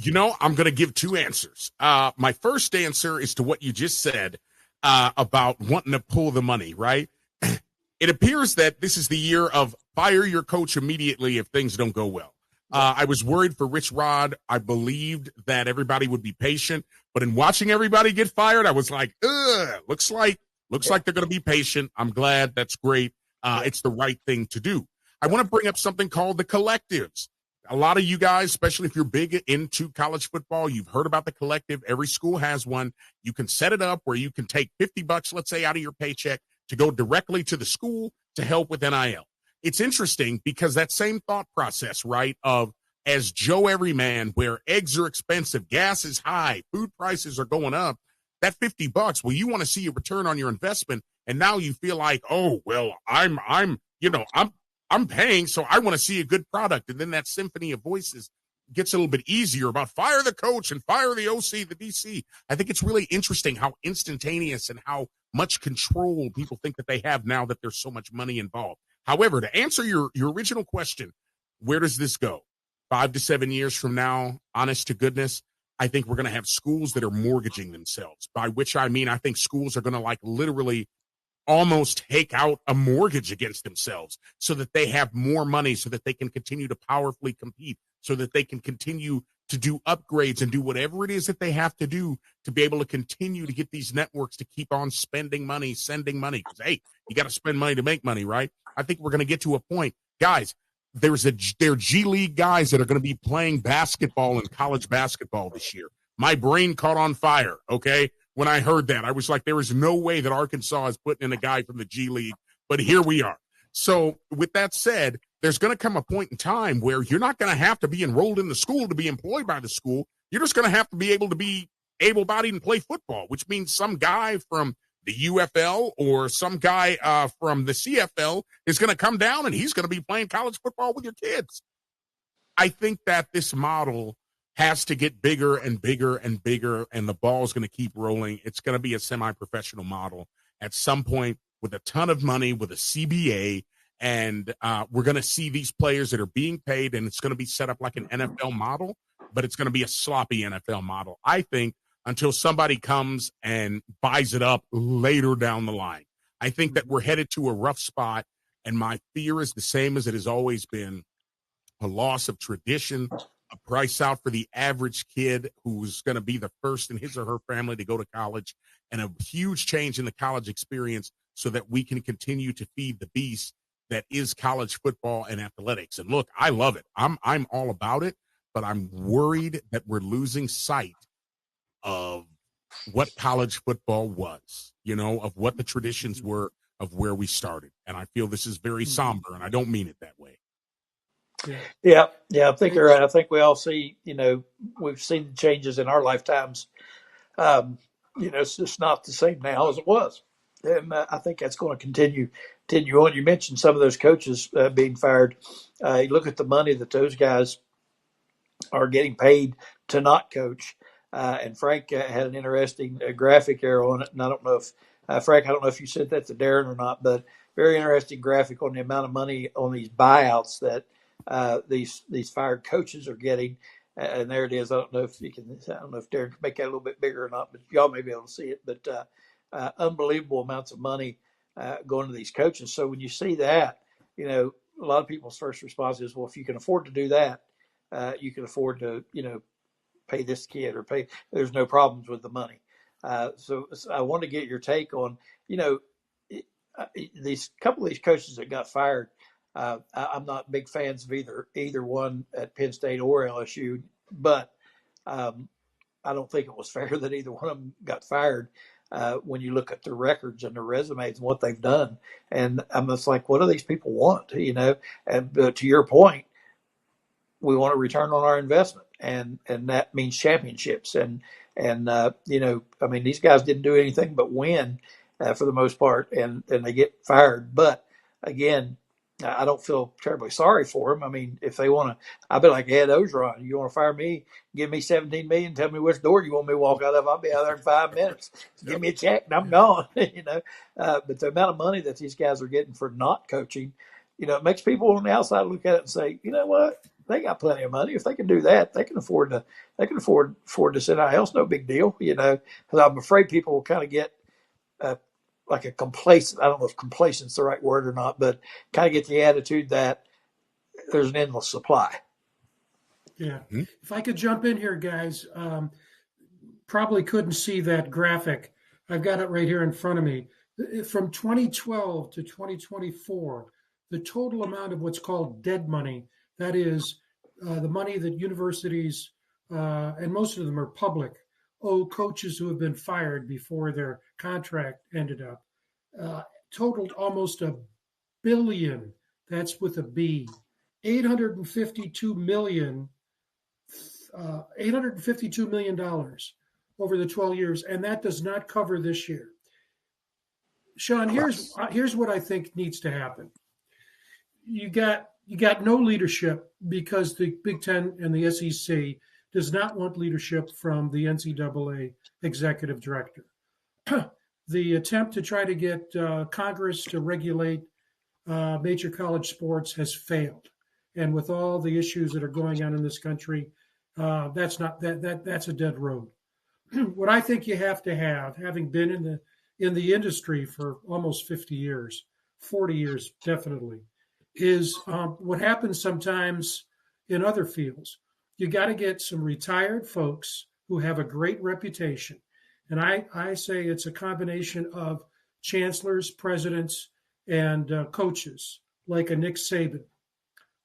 I'm going to give 2 answers. My first answer is to what you just said about wanting to pull the money, right? It appears that this is the year of fire your coach immediately if things don't go well. I was worried for Rich Rod. I believed that everybody would be patient, but in watching everybody get fired, I was like, looks like they're going to be patient. I'm glad. That's great. It's the right thing to do. I want to bring up something called the collectives. A lot of you guys, especially if you're big into college football, you've heard about the collective. Every school has one. You can set it up where you can take $50, let's say, out of your paycheck to go directly to the school to help with NIL. It's interesting because that same thought process, right, of as Joe Everyman, where eggs are expensive, gas is high, food prices are going up, that $50, well, you want to see a return on your investment, and now you feel like, oh, well, I'm paying, so I want to see a good product. And then that symphony of voices gets a little bit easier about fire the coach and fire the OC, the DC. I think it's really interesting how instantaneous and how much control people think that they have now that there's so much money involved. However, to answer your original question, where does this go? 5 to 7 years from now, honest to goodness, I think we're going to have schools that are mortgaging themselves, by which I mean I think schools are going to like literally almost take out a mortgage against themselves so that they have more money, so that they can continue to powerfully compete, so that they can continue to do upgrades and do whatever it is that they have to do to be able to continue to get these networks to keep on spending money, sending money. Because, hey, you got to spend money to make money, right? I think we're going to get to a point. Guys, there are G League guys that are going to be playing basketball in college basketball this year. My brain caught on fire, okay? When I heard that, I was like, there is no way that Arkansas is putting in a guy from the G League, but here we are. So with that said, there's going to come a point in time where you're not going to have to be enrolled in the school to be employed by the school. You're just going to have to be able to be able-bodied and play football, which means some guy from the UFL or some guy from the CFL is going to come down and he's going to be playing college football with your kids. I think that this model has to get bigger and bigger and bigger, and the ball is going to keep rolling. It's going to be a semi-professional model at some point with a ton of money, with a CBA, and we're going to see these players that are being paid, and it's going to be set up like an NFL model, but it's going to be a sloppy NFL model, I think, until somebody comes and buys it up later down the line. I think that we're headed to a rough spot, and my fear is the same as it has always been, a loss of tradition, a price out for the average kid who's going to be the first in his or her family to go to college, and a huge change in the college experience so that we can continue to feed the beast that is college football and athletics. And look, I love it. I'm all about it, but I'm worried that we're losing sight of what college football was, of what the traditions were of where we started. And I feel this is very somber, and I don't mean it that way. Yeah, I think you're right. I think we all see, we've seen the changes in our lifetimes. It's just not the same now as it was. And I think that's going to continue on. You mentioned some of those coaches being fired. You look at the money that those guys are getting paid to not coach. And Frank had an interesting graphic there on it. And I don't know if, Frank, I don't know if you sent that to Darren or not, but very interesting graphic on the amount of money on these buyouts that these fired coaches are getting. And there it is. I don't know if Darren can make that a little bit bigger or not, but y'all may be able to see it. But unbelievable amounts of money going to these coaches. So when you see that, a lot of people's first response is, well, if you can afford to do that, you can afford to, pay this kid or pay. There's no problems with the money. So I want to get your take on, these couple of these coaches that got fired. I'm not big fans of either one at Penn State or LSU, but I don't think it was fair that either one of them got fired when you look at their records and their resumes and what they've done. And I'm just like, what do these people want? And to your point, we want a return on our investment, and that means championships. And these guys didn't do anything but win for the most part, and they get fired. But again, I don't feel terribly sorry for them. I mean, if they want to, I'd be like Ed Ogeron. You want to fire me? Give me $17 million. Tell me which door you want me to walk out of. I'll be out there in 5 minutes. Give me a check and I'm gone. But the amount of money that these guys are getting for not coaching, it makes people on the outside look at it and say, you know what? They got plenty of money. If they can do that, they can afford this NIL. It's no big deal, because I'm afraid people will kind of get like a complacent. I don't know if complacent's the right word or not, but kind of get the attitude that there's an endless supply. Yeah. Mm-hmm. If I could jump in here, guys, probably couldn't see that graphic. I've got it right here in front of me. From 2012 to 2024, the total amount of what's called dead money, that is the money that universities, and most of them are public, owe coaches who have been fired before their contract ended up. totaled almost $1 billion. That's with a B. 852 million, $852 million over the 12 years, and that does not cover this year. Sean, here's what I think needs to happen. You got no leadership because the Big Ten and the SEC does not want leadership from the NCAA executive director. The attempt to try to get Congress to regulate major college sports has failed, and with all the issues that are going on in this country, that's a dead road. What I think you have to have, having been in the industry for almost 50 years, 40 years definitely, is what happens sometimes in other fields. You got to get some retired folks who have a great reputation. And I say it's a combination of chancellors, presidents, and coaches, like a Nick Saban.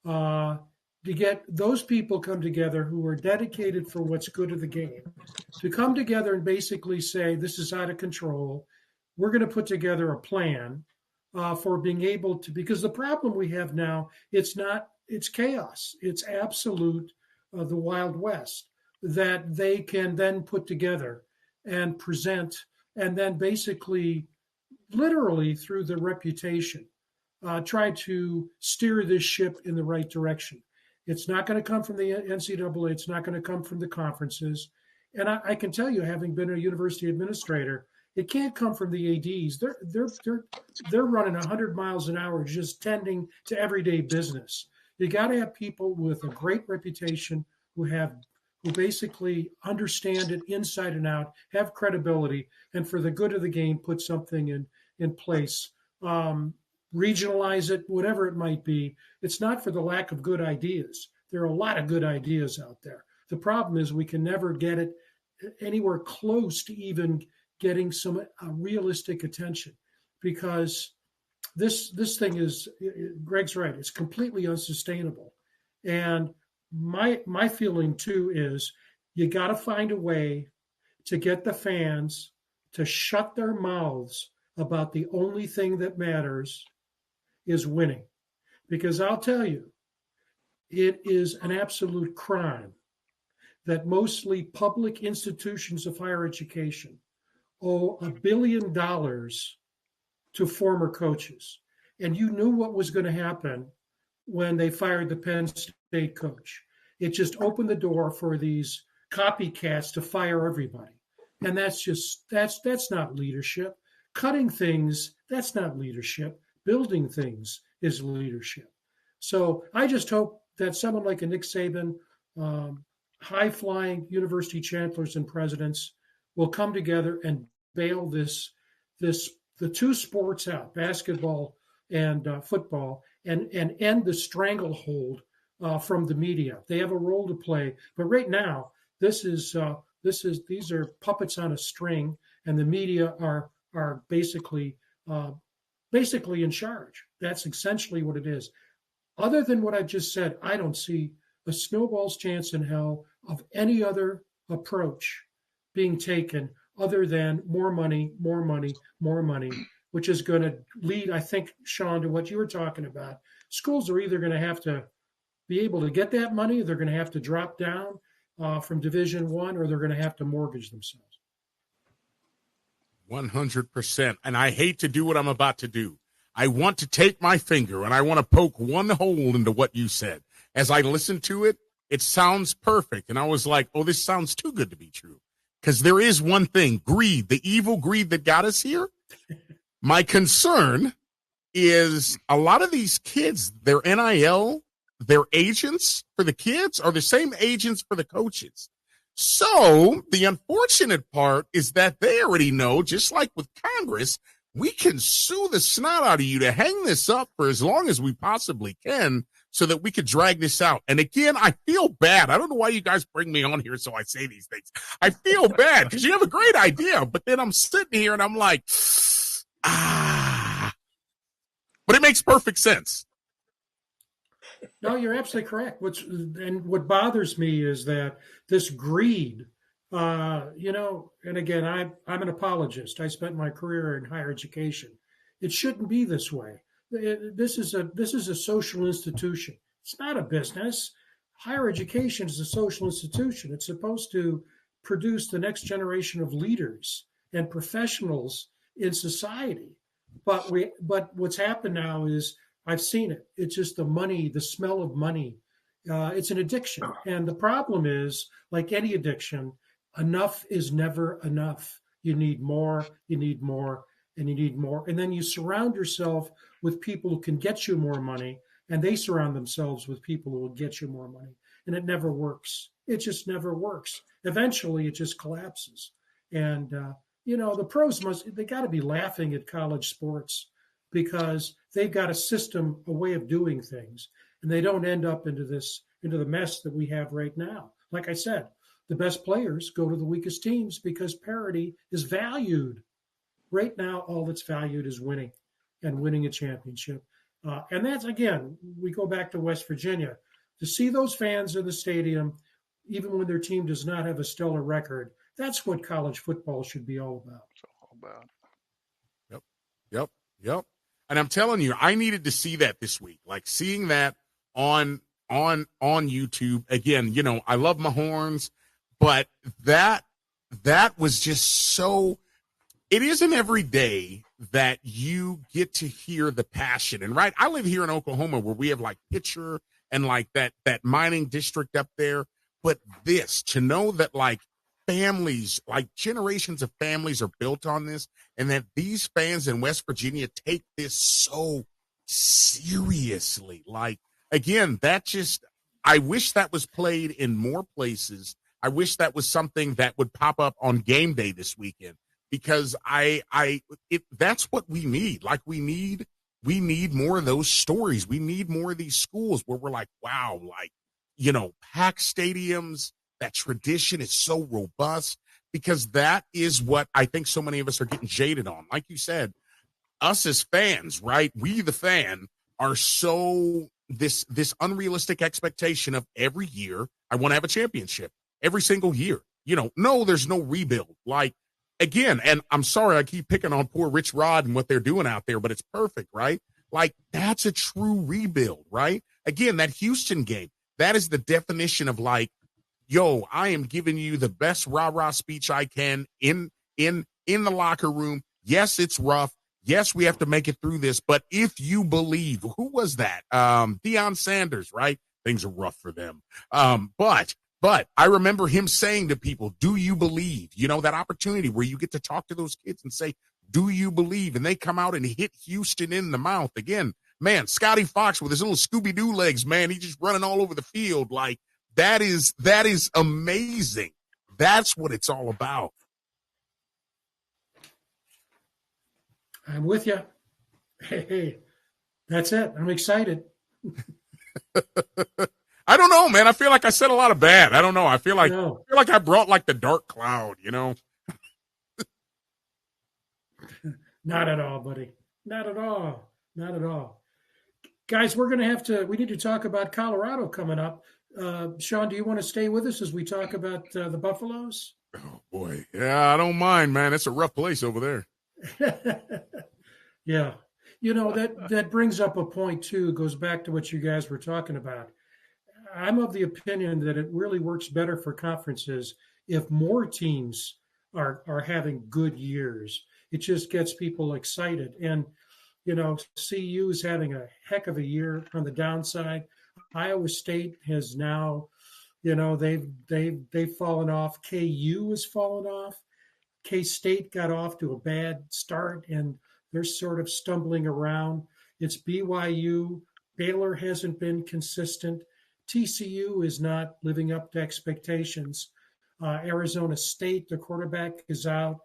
To get those people come together who are dedicated for what's good of the game, to come together and basically say, this is out of control. We're going to put together a plan for being able to, because the problem we have now, it's chaos. It's absolute, the Wild West, that they can then put together and present, and then basically, literally through the reputation, try to steer this ship in the right direction. It's not going to come from the NCAA. It's not going to come from the conferences. And I can tell you, having been a university administrator, it can't come from the ADs. They're running 100 miles an hour, just tending to everyday business. You got to have people with a great reputation who basically understand it inside and out, have credibility, and for the good of the game, put something in place. Regionalize it, whatever it might be. It's not for the lack of good ideas. There are a lot of good ideas out there. The problem is we can never get it anywhere close to even getting some realistic attention, because this thing is, Greg's right, it's completely unsustainable. And my feeling too is you got to find a way to get the fans to shut their mouths about the only thing that matters is winning. Because I'll tell you, it is an absolute crime that mostly public institutions of higher education owe $1 billion to former coaches. And you knew what was going to happen when they fired the Penn State coach. It just opened the door for these copycats to fire everybody. And that's not leadership. Cutting things, that's not leadership. Building things is leadership. So I just hope that someone like a Nick Saban, high-flying university chancellors and presidents will come together and bail the two sports out, basketball and football, and end the stranglehold from the media. They have a role to play, but right now these are puppets on a string, and the media are basically in charge. That's essentially what it is. Other than what I just said, I don't see a snowball's chance in hell of any other approach being taken other than more money, which is going to lead, I think, Sean, to what you were talking about. Schools are either going to have to be able to get that money, or they're going to have to drop down from Division I, or they're going to have to mortgage themselves. 100%. And I hate to do what I'm about to do. I want to take my finger and I want to poke one hole into what you said. As I listened to it, it sounds perfect. And I was like, oh, this sounds too good to be true. Because there is one thing, greed, the evil greed that got us here. My concern is a lot of these kids, their NIL, their agents for the kids are the same agents for the coaches. So the unfortunate part is that they already know, just like with Congress, we can sue the snot out of you to hang this up for as long as we possibly can so that we could drag this out. And again, I feel bad. I don't know why you guys bring me on here so I say these things. I feel bad because you have a great idea, but then I'm sitting here and I'm like, but it makes perfect sense. No, you're absolutely correct. What bothers me is that this greed, and again, I'm an apologist. I spent my career in higher education, It shouldn't be this way. This is a social institution. It's not a business. Higher education is a social institution. It's supposed to produce the next generation of leaders and professionals in society. But what's happened now is I've seen it. It's just the money, the smell of money. It's an addiction. And the problem is, like any addiction, enough is never enough. You need more, you need more, and you need more. And then you surround yourself with people who can get you more money, and they surround themselves with people who will get you more money. And it never works. It just never works. Eventually, it just collapses. And, the pros they got to be laughing at college sports because they've got a system, a way of doing things, and they don't end up into the mess that we have right now. Like I said, the best players go to the weakest teams because parity is valued. Right now, all that's valued is winning and winning a championship. And that's, again, we go back to West Virginia. To see those fans in the stadium, even when their team does not have a stellar record, that's what college football should be all about. It's all about. Yep. And I'm telling you, I needed to see that this week. Like seeing that on YouTube. Again, I love my horns, but that was just so. It isn't every day that you get to hear the passion. And right, I live here in Oklahoma where we have like Pitcher and like that mining district up there. But to know that like families, like generations of families are built on this, and that these fans in West Virginia take this so seriously. Like, again, I wish that was played in more places. I wish that was something that would pop up on game day this weekend. Because that's what we need. Like we need more of those stories. We need more of these schools where we're like, wow, like, packed stadiums, that tradition is so robust, because that is what I think so many of us are getting jaded on. Like you said, us as fans, right? We, the fan, are so this unrealistic expectation of every year, I want to have a championship every single year. No, there's no rebuild. Like, again, and I'm sorry I keep picking on poor Rich Rod and what they're doing out there, but it's perfect, right? Like, that's a true rebuild, right? Again, that Houston game, that is the definition of like, yo, I am giving you the best rah-rah speech I can in the locker room. Yes, it's rough. Yes, we have to make it through this, but if you believe, who was that? Deion Sanders, right? Things are rough for them. But I remember him saying to people, do you believe? That opportunity where you get to talk to those kids and say, do you believe? And they come out and hit Houston in the mouth. Again, man, Scotty Fox with his little Scooby-Doo legs, man, he's just running all over the field. Like, that is amazing. That's what it's all about. I'm with you. Hey, that's it. I'm excited. I don't know, man. I feel like I said a lot of bad. I don't know. I feel like I brought like the dark cloud, Not at all, buddy. Not at all. Not at all. Guys, we need to talk about Colorado coming up. Sean, do you want to stay with us as we talk about the Buffaloes? Oh, boy. Yeah, I don't mind, man. It's a rough place over there. Yeah. That brings up a point, too. It goes back to what you guys were talking about. I'm of the opinion that it really works better for conferences if more teams are having good years. It just gets people excited. And, CU is having a heck of a year on the downside. Iowa State has now, they've fallen off. KU has fallen off. K-State got off to a bad start, and they're sort of stumbling around. It's BYU. Baylor hasn't been consistent. TCU is not living up to expectations. Arizona State, the quarterback is out.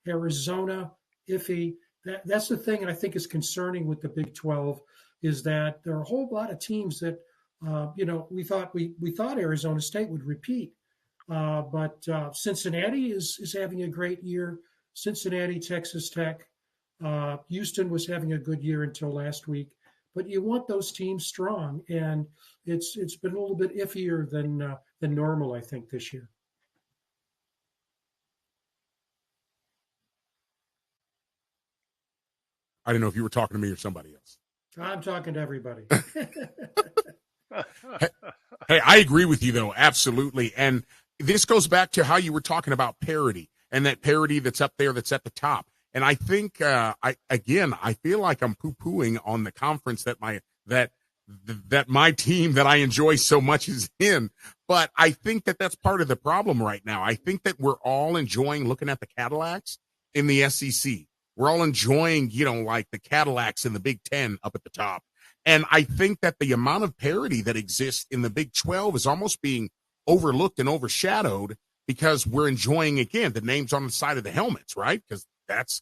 Arizona, iffy. That's the thing, and I think is concerning with the Big 12 is that there are a whole lot of teams that, we thought Arizona State would repeat, but Cincinnati is having a great year. Cincinnati, Texas Tech, Houston was having a good year until last week. But you want those teams strong, and it's been a little bit iffier than normal, I think, this year. I didn't know if you were talking to me or somebody else. I'm talking to everybody. Hey, I agree with you, though, absolutely. And this goes back to how you were talking about parity and that parity that's up there, that's at the top. And I think, I feel like I'm poo-pooing on the conference that my team that I enjoy so much is in. But I think that that's part of the problem right now. I think that we're all enjoying looking at the Cadillacs in the SEC. We're all enjoying, like the Cadillacs in the Big Ten up at the top. And I think that the amount of parity that exists in the Big 12 is almost being overlooked and overshadowed because we're enjoying, again, the names on the side of the helmets, right? Because that's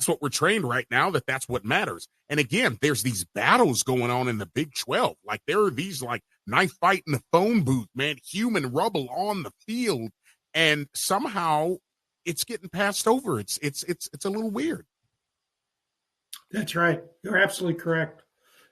what we're trained right now, that's what matters. And again, there's these battles going on in the Big 12. Like there are these like knife fight in the phone booth, man, human rubble on the field. And somehow it's getting passed over. It's a little weird. That's right. You're absolutely correct.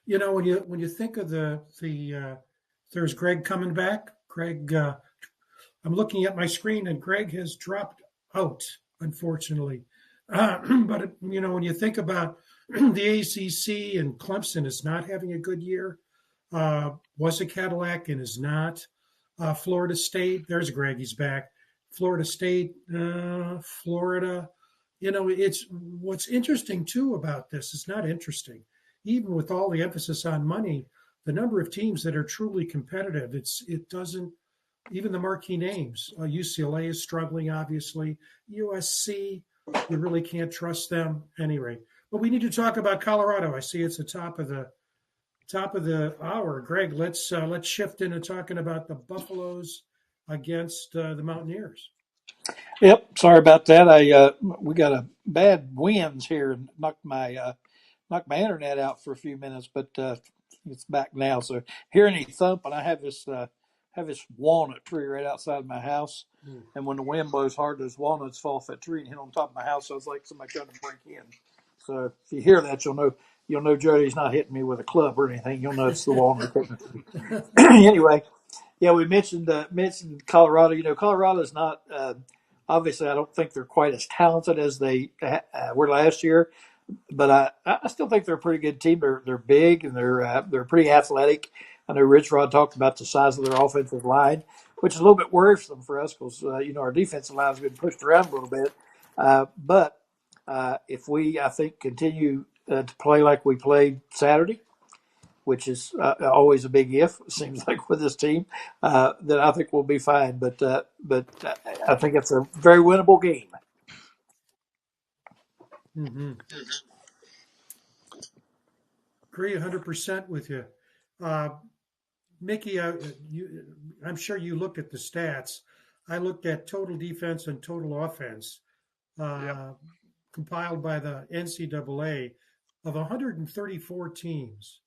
When you think of there's Greg coming back. Greg, I'm looking at my screen and Greg has dropped out, unfortunately. But when you think about the ACC and Clemson is not having a good year, was a Cadillac and is not. Florida State, there's Greg, he's back. Florida State, Florida. It's what's interesting too about this. It's not interesting. Even with all the emphasis on money, the number of teams that are truly competitive, it doesn't, even the marquee names. UCLA is struggling, obviously. USC, you really can't trust them. Anyway, but we need to talk about Colorado. I see it's the top of the hour. Greg, let's shift into talking about the Buffaloes against the Mountaineers. Yep. Sorry about that. We got a bad winds here and knocked my internet out for a few minutes, but it's back now. So hear any thump, and I have this walnut tree right outside my house, and when the wind blows hard, those walnuts fall off that tree and hit on top of my house. So it's like somebody trying to break in. So if you hear that, you'll know Jody's not hitting me with a club or anything. You'll know it's the walnut. Anyway, yeah, we mentioned Colorado. Colorado's not obviously. I don't think they're quite as talented as they were last year. But I still think they're a pretty good team. They're big and they're pretty athletic. I know Rich Rod talked about the size of their offensive line, which is a little bit worrisome for us because our defensive line has been pushed around a little bit. But if we, I think, continue to play like we played Saturday, which is always a big if, it seems like with this team, then I think we'll be fine. But I think it's a very winnable game. Mm-hmm. Agree 100% with you. Mickey, I'm sure you looked at the stats. I looked at total defense and total offense compiled by the NCAA of 134 teams.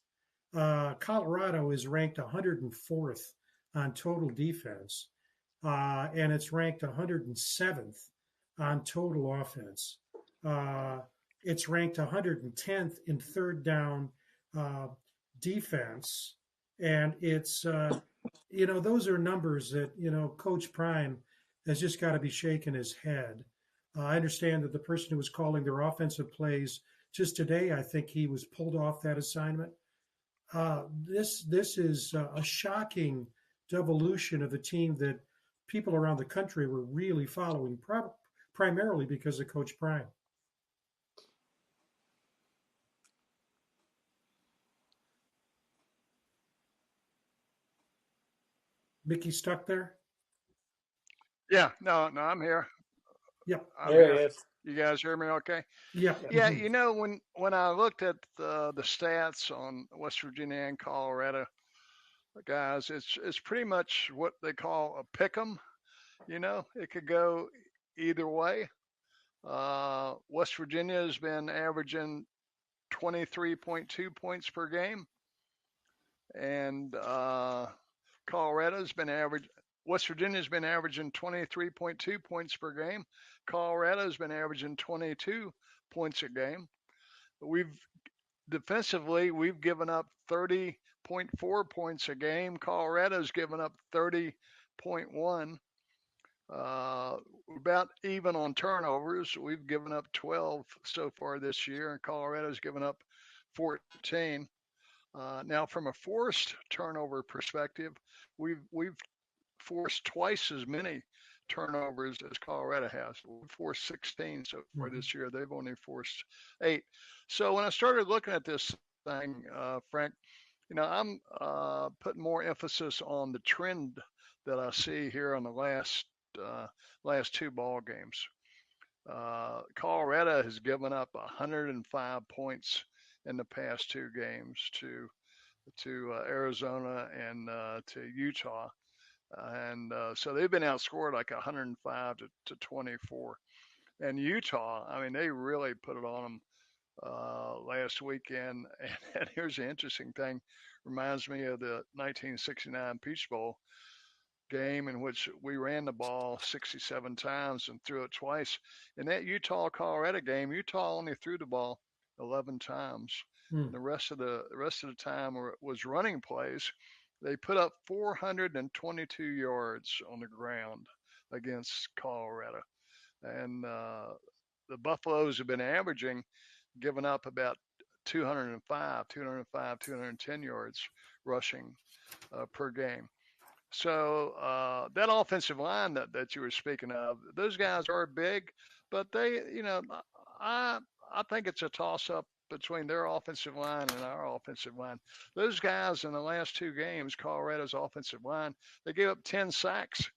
Colorado is ranked 104th on total defense, and it's ranked 107th on total offense. It's ranked 110th in third down defense. And it's, those are numbers that, Coach Prime has just got to be shaking his head. I understand that the person who was calling their offensive plays just today, I think he was pulled off that assignment. This is a shocking devolution of a team that people around the country were really following, primarily because of Coach Prime. Mickey stuck there? Yeah, no, I'm here. Yep. There it is. You guys hear me okay? Yeah. Yeah, when I looked at the stats on West Virginia and Colorado, guys, it's pretty much what they call a pick 'em. It could go either way. West Virginia has been averaging 23.2 points per game, and Colorado's been West Virginia's been averaging 23.2 points per game. Colorado's been averaging 22 points a game. Defensively, we've given up 30.4 points a game. Colorado's given up 30.1. We're about even on turnovers. We've given up 12 so far this year, and Colorado's given up 14. Now, from a forced turnover perspective, we've forced twice as many turnovers as Colorado has. We've forced 16 so far this year. They've only forced 8. So when I started looking at this thing, Frank, I'm putting more emphasis on the trend that I see here on the last 2 ball games. Colorado has given up 105 points in the past 2 games to Arizona and to Utah, and so they've been outscored like 105 to 24. And Utah, I mean, they really put it on them last weekend. And here's the interesting thing: reminds me of the 1969 Peach Bowl game in which we ran the ball 67 times and threw it twice. In that Utah-Colorado game, Utah only threw the ball 11 times. The rest of the time was running plays. They put up 422 yards on the ground against Colorado, and the Buffaloes have been averaging, giving up about 210 yards rushing per game. So that offensive line that you were speaking of, those guys are big, but I think it's a toss-up between their offensive line and our offensive line. Those guys in the last 2 games, Colorado's offensive line, they gave up 10 sacks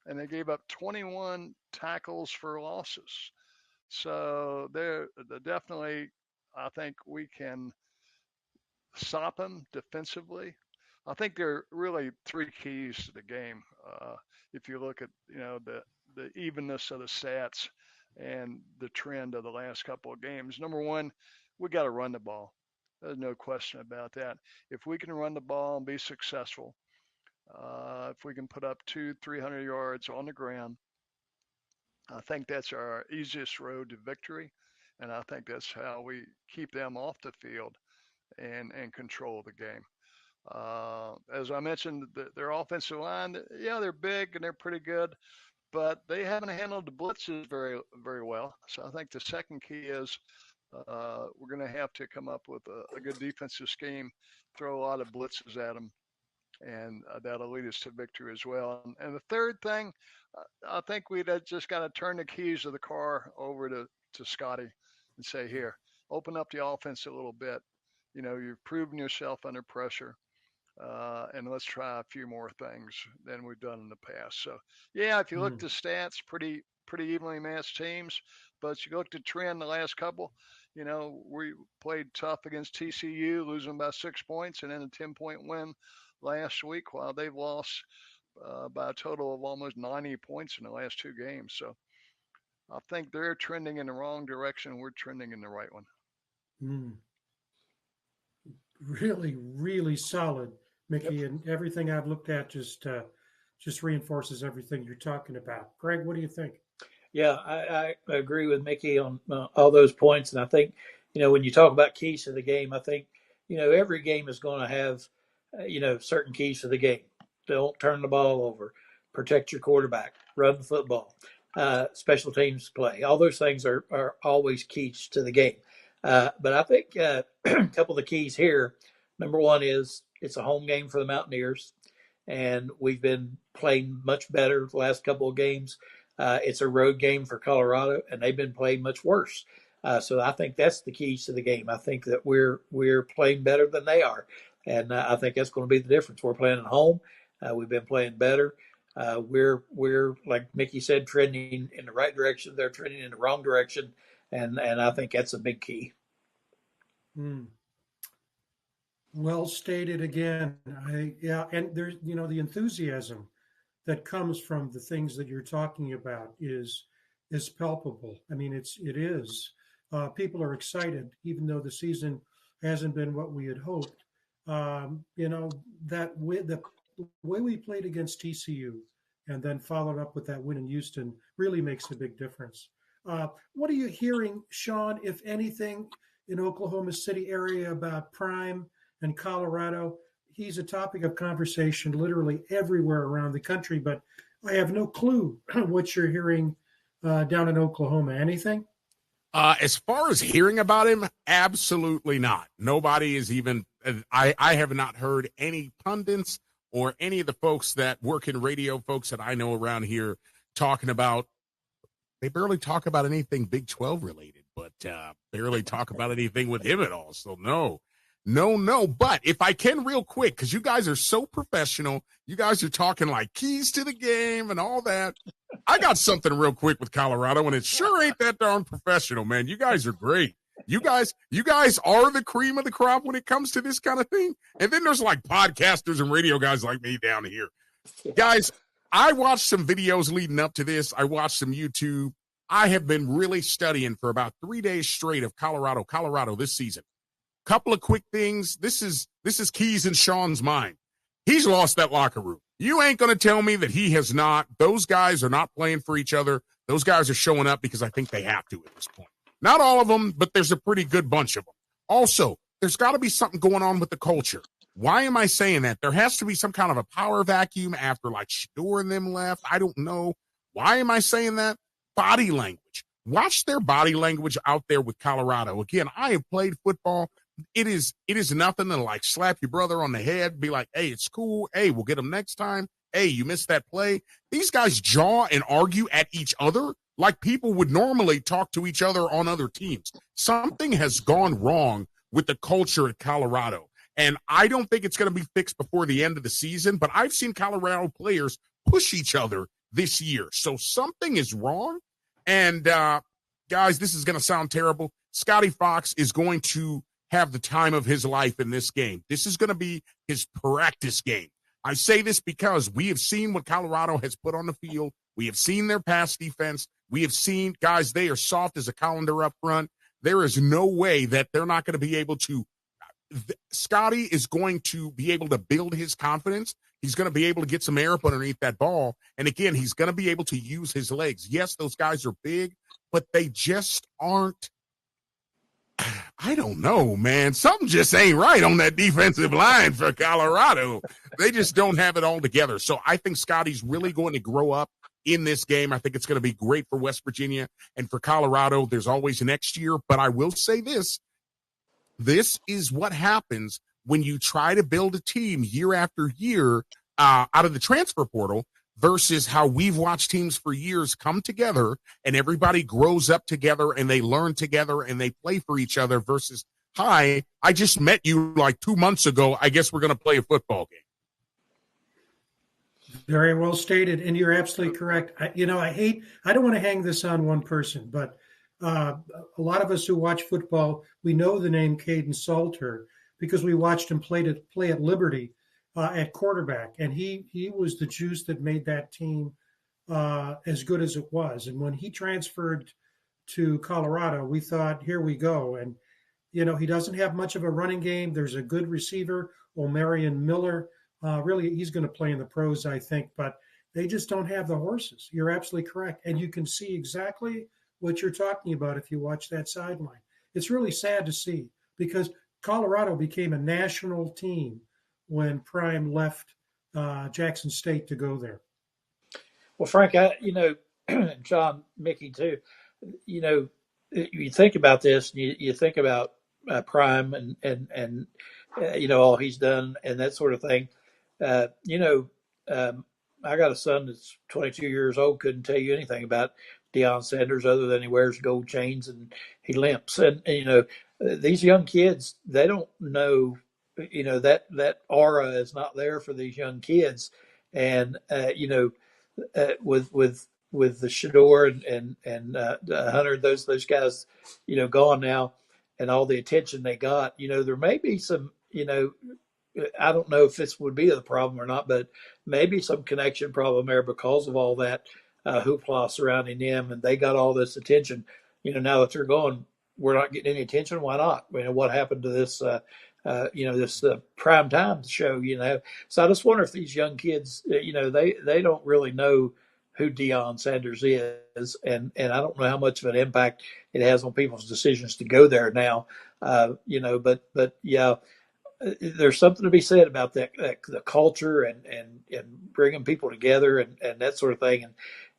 and they gave up 21 tackles for losses. So they're definitely, I think we can stop them defensively. I think there are really 3 keys to the game. If you look at the evenness of the stats and the trend of the last couple of games. Number 1, we got to run the ball. There's no question about that. If we can run the ball and be successful, if we can put up 200-300 yards on the ground, I think that's our easiest road to victory, and I think that's how we keep them off the field and control the game. As I mentioned, their offensive line, they're big and they're pretty good, but they haven't handled the blitzes very, very well. So I think the second key is we're going to have to come up with a good defensive scheme, throw a lot of blitzes at them, and that'll lead us to victory as well. And the third thing, I think we'd just got to turn the keys of the car over to Scotty and say, here, open up the offense a little bit. You've proven yourself under pressure. And let's try a few more things than we've done in the past. So, if you look at the stats, pretty evenly matched teams. But you look at the trend the last couple, we played tough against TCU, losing by 6 points, and then a 10-point win last week, while they've lost by a total of almost 90 points in the last 2 games. So I think they're trending in the wrong direction. We're trending in the right one. Really, really solid, Mickey. Yep. And everything I've looked at just reinforces everything you're talking about. Greg, what do you think? Yeah, I agree with Mickey on all those points. And I think, when you talk about keys to the game, I think, every game is going to have, certain keys to the game. Don't turn the ball over, protect your quarterback, run the football, special teams play. All those things are always keys to the game. But I think a couple of the keys here, number 1 is it's a home game for the Mountaineers, and we've been playing much better the last couple of games. It's a road game for Colorado, and they've been playing much worse. So I think that's the keys to the game. I think that we're playing better than they are, and I think that's going to be the difference. We're playing at home. We've been playing better. We're like Mickey said, trending in the right direction. They're trending in the wrong direction, and I think that's a big key. Well stated again. And there's the enthusiasm that comes from the things that you're talking about is palpable. I mean, it is. People are excited, even though the season hasn't been what we had hoped. That the way we played against TCU and then followed up with that win in Houston really makes a big difference. What are you hearing, Sean, if anything, in Oklahoma City area about Prime and Colorado? He's a topic of conversation literally everywhere around the country, but I have no clue what you're hearing down in Oklahoma. Anything? As far as hearing about him, absolutely not. Nobody is even, I have not heard any pundits or any of the folks that work in radio, folks that I know around here talking about, they barely talk about anything Big 12 related, but barely talk about anything with him at all. So no. But if I can real quick, because you guys are so professional, you guys are talking like keys to the game and all that. I got something real quick with Colorado, and it sure ain't that darn professional, man. You guys are great. You guys are the cream of the crop when it comes to this kind of thing. And then there's like podcasters and radio guys like me down here. Guys, I watched some videos leading up to this. I watched some YouTube. I have been really studying for about 3 days straight of Colorado this season. Couple of quick things. This is Keys in Sean's mind. He's lost that locker room. You ain't going to tell me that he has not. Those guys are not playing for each other. Those guys are showing up because I think they have to at this point. Not all of them, but there's a pretty good bunch of them. Also, there's got to be something going on with the culture. Why am I saying that? There has to be some kind of a power vacuum after like Shador and them left. I don't know. Why am I saying that? Body language. Watch their body language out there with Colorado. Again, I have played football. It is nothing to like slap your brother on the head, be like, hey, it's cool. Hey, we'll get him next time. Hey, you missed that play. These guys jaw and argue at each other like people would normally talk to each other on other teams. Something has gone wrong with the culture at Colorado. And I don't think it's going to be fixed before the end of the season, but I've seen Colorado players push each other this year. So something is wrong. And guys, this is going to sound terrible. Scotty Fox is going to have the time of his life in this game. This is going to be his practice game. I say this because we have seen what Colorado has put on the field. We have seen their pass defense. We have seen, guys, they are soft as a colander up front. There is no way that they're not going to be able to. Scotty is going to be able to build his confidence. He's going to be able to get some air up underneath that ball. And again, he's going to be able to use his legs. Yes, those guys are big, but they just aren't. I don't know, man. Something just ain't right on that defensive line for Colorado. They just don't have it all together. So I think Scotty's really going to grow up in this game. I think it's going to be great for West Virginia and for Colorado. There's always next year. But I will say this. This is what happens when you try to build a team year after year out of the transfer portal versus how we've watched teams for years come together and everybody grows up together and they learn together and they play for each other versus, hi, I just met you like 2 months ago. I guess we're going to play a football game. Very well stated. And you're absolutely correct. I don't want to hang this on one person, but a lot of us who watch football, we know the name Caden Salter because we watched him play at Liberty at quarterback, and he was the juice that made that team as good as it was. And when he transferred to Colorado, we thought, here we go. And he doesn't have much of a running game. There's a good receiver, O'Marion Miller. Really, he's going to play in the pros, I think, but they just don't have the horses. You're absolutely correct, and you can see exactly what you're talking about if you watch that sideline. It's really sad to see because Colorado became a national team when Prime left Jackson State to go there. Well, Frank, John, Mickey too, you think about this, you think about Prime and all he's done and that sort of thing. I got a son that's 22 years old, couldn't tell you anything about Deion Sanders other than he wears gold chains and he limps. And these young kids, they don't know, that aura is not there for these young kids. And, with the Shador and Hunter, those guys, gone now and all the attention they got, there may be some, I don't know if this would be the problem or not, but maybe some connection problem there because of all that hoopla surrounding them, and they got all this attention. Now that they're gone, we're not getting any attention. Why not? What happened to this? This prime time show. So I just wonder if these young kids, they don't really know who Deion Sanders is, and I don't know how much of an impact it has on people's decisions to go there now. But yeah. there's something to be said about that the culture and bringing people together and that sort of thing.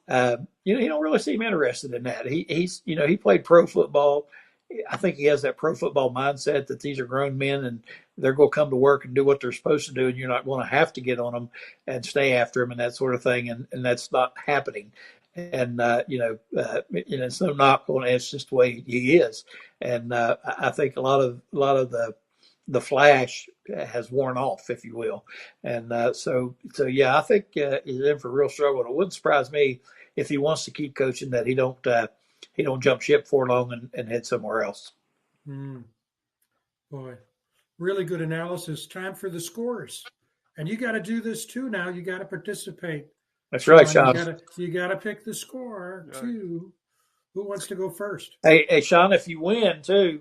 And you don't really seem interested in that. He played pro football. I think he has that pro football mindset that these are grown men and they're going to come to work and do what they're supposed to do, and you're not going to have to get on them and stay after them and that sort of thing. And that's not happening. And it's no knock on it. It's just the way he is. And I think a lot of the flash has worn off, if you will. And so yeah, I think he's in for a real struggle. And it wouldn't surprise me if he wants to keep coaching that he don't jump ship for long and head somewhere else. Boy, really good analysis. Time for the scores, and you got to do this too. Now you got to participate. That's right, Sean. You got to pick the score too. Who wants to go first? Hey, Sean, if you win too,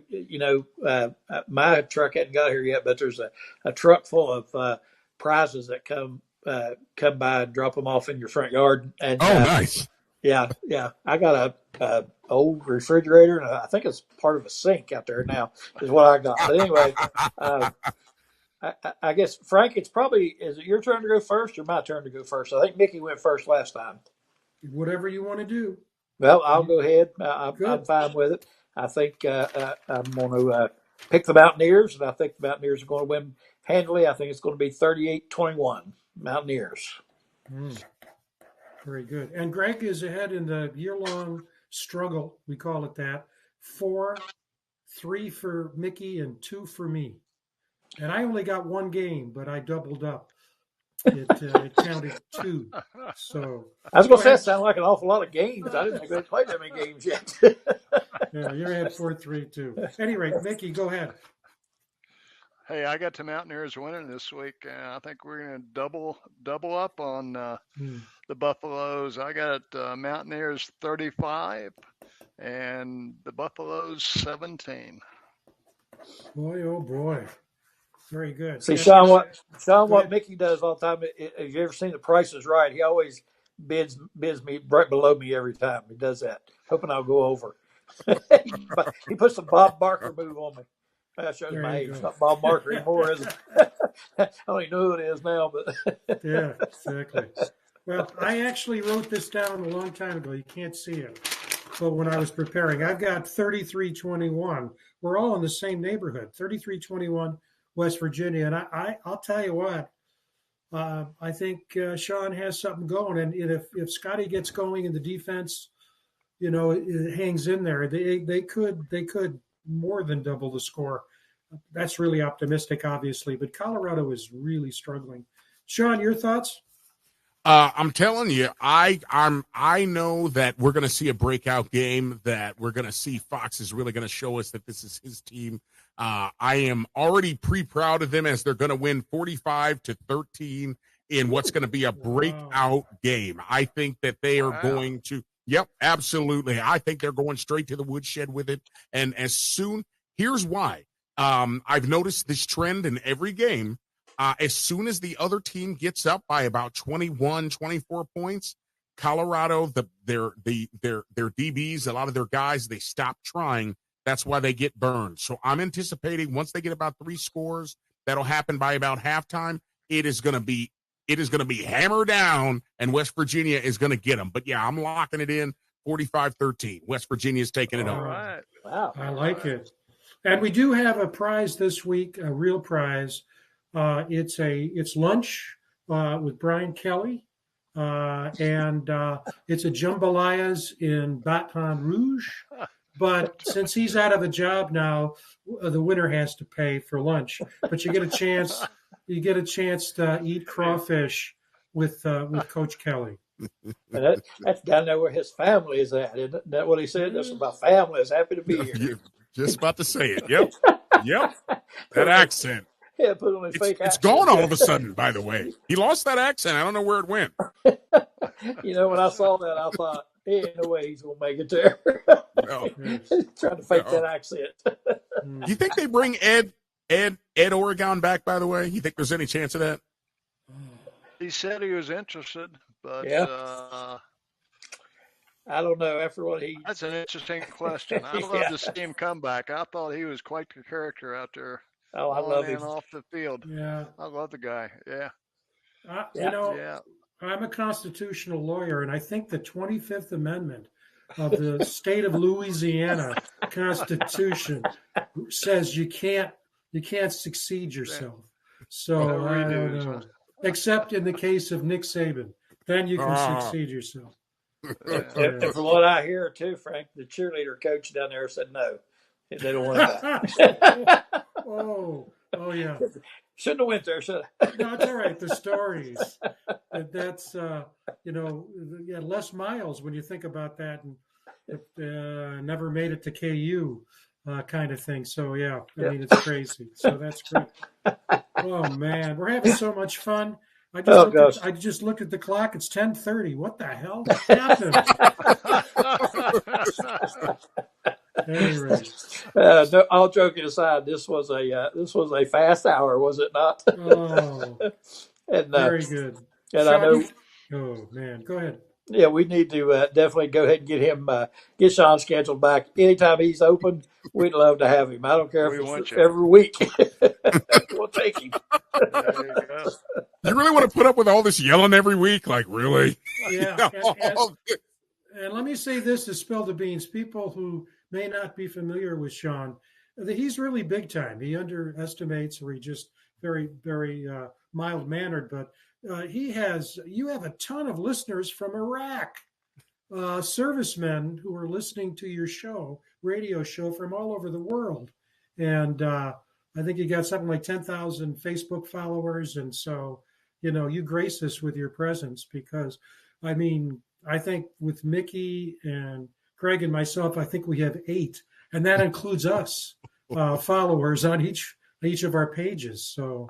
my truck hadn't got here yet, but there's a truck full of prizes that come by and drop them off in your front yard. And nice. Yeah. I got a old refrigerator, and I think it's part of a sink out there now is what I got. But anyway, I guess, Frank, is it your turn to go first or my turn to go first? I think Mickey went first last time. Whatever you want to do. Well, I'll go ahead. I'm fine with it. I think I'm going to pick the Mountaineers, and I think the Mountaineers are going to win handily. I think it's going to be 38-21, Mountaineers. Very good. And Greg is ahead in the year-long struggle, we call it that. 3 for Mickey and 2 for me. And I only got one game, but I doubled up. It counted 2. So I was going to say, that sounded like an awful lot of games. I didn't think they played that many games yet. Yeah, you're ahead 4-3-2. Anyway, Mickey, go ahead. Hey, I got the Mountaineers winning this week. I think we're going to double up on the Buffaloes. I got Mountaineers 35 and the Buffaloes 17. Boy, oh boy. Very good. See, Sean, what Mickey does all the time, have you ever seen The Price is Right? He always bids me right below me every time. He does that, hoping I'll go over. He puts the Bob Barker move on me. That shows my age. It's not Bob Barker anymore, is it? I don't even know who it is now, but yeah, exactly. Well, I actually wrote this down a long time ago. You can't see it. But when I was preparing, I've got 33-21. We're all in the same neighborhood, 33-21. West Virginia, and I'll tell you what, I think Sean has something going, and if Scotty gets going in the defense, it hangs in there. They could more than double the score. That's really optimistic, obviously, but Colorado is really struggling. Sean, your thoughts? I'm telling you, I know that we're going to see a breakout game, that we're going to see Fox is really going to show us that this is his team. I am already proud of them, as they're going to win 45-13 in what's going to be a breakout game. I think that they are going to, yep, absolutely. I think they're going straight to the woodshed with it. And here's why. I've noticed this trend in every game. As soon as the other team gets up by about 21, 24 points, Colorado, their DBs, a lot of their guys, they stop trying. That's why they get burned. So I'm anticipating once they get about 3 scores, that'll happen by about halftime. It is going to be hammer down, and West Virginia is going to get them. But yeah, I'm locking it in 45-13. West Virginia is taking it over. All right. Wow, I like it. And we do have a prize this week, a real prize. It's lunch with Brian Kelly, and it's a jambalayas in Baton Rouge. But since he's out of a job now, the winner has to pay for lunch. But you get a chance. You get a chance to eat crawfish with Coach Kelly. That's down there where his family is at. Isn't that what he said? That's my family is happy to be here. You're just about to say it. Yep. That accent. Yeah, put on his fake accent. It's gone all of a sudden, by the way. He lost that accent. I don't know where it went. When I saw that, I thought, ain't no way he's going to make it there. No. Trying to fake that accent. You think they bring Ed Oregon back, by the way? You think there's any chance of that? He said he was interested, but I don't know. After what that's an interesting question. I'd love to see him come back. I thought he was quite the character out there. Oh, I on love and him. off the field. Yeah. I love the guy. Yeah. You know, Yeah. I'm a constitutional lawyer, and I think the 25th Amendment of the state of Louisiana Constitution says you can't succeed yourself. So No I don't redos, huh? know, except in the case of Nick Saban, then you can succeed yourself. Yeah. And from what I hear too, Frank, the cheerleader coach down there said no. They don't want him back. oh yeah. Shouldn't have went there, should I? No, it's all right. The stories. That's yeah, Les Miles. When you think about that, and never made it to KU, kind of thing. So yeah, I mean it's crazy. So that's great. Oh man, we're having so much fun. I just looked at the clock. It's 10:30. What the hell happened? Anyway. No, all joking aside, this was a fast hour, was it not? Oh, and very good. And Sean, I know. Oh man, go ahead. Yeah, we need to definitely go ahead and get Sean scheduled back anytime he's open. We'd love to have him. I don't care if it's every week. We'll take him. There you go. You really want to put up with all this yelling every week? Like, really? Yeah. And let me say this to spill the beans. People who may not be familiar with Sean, he's really big time. He underestimates, or he just very, very mild mannered. But you have a ton of listeners from Iraq, servicemen who are listening to your radio show from all over the world. And I think you got something like 10,000 Facebook followers. And so, you grace us with your presence because, I mean, I think with Mickey and Craig and myself, I think we have 8, and that includes us, followers on each of our pages. So,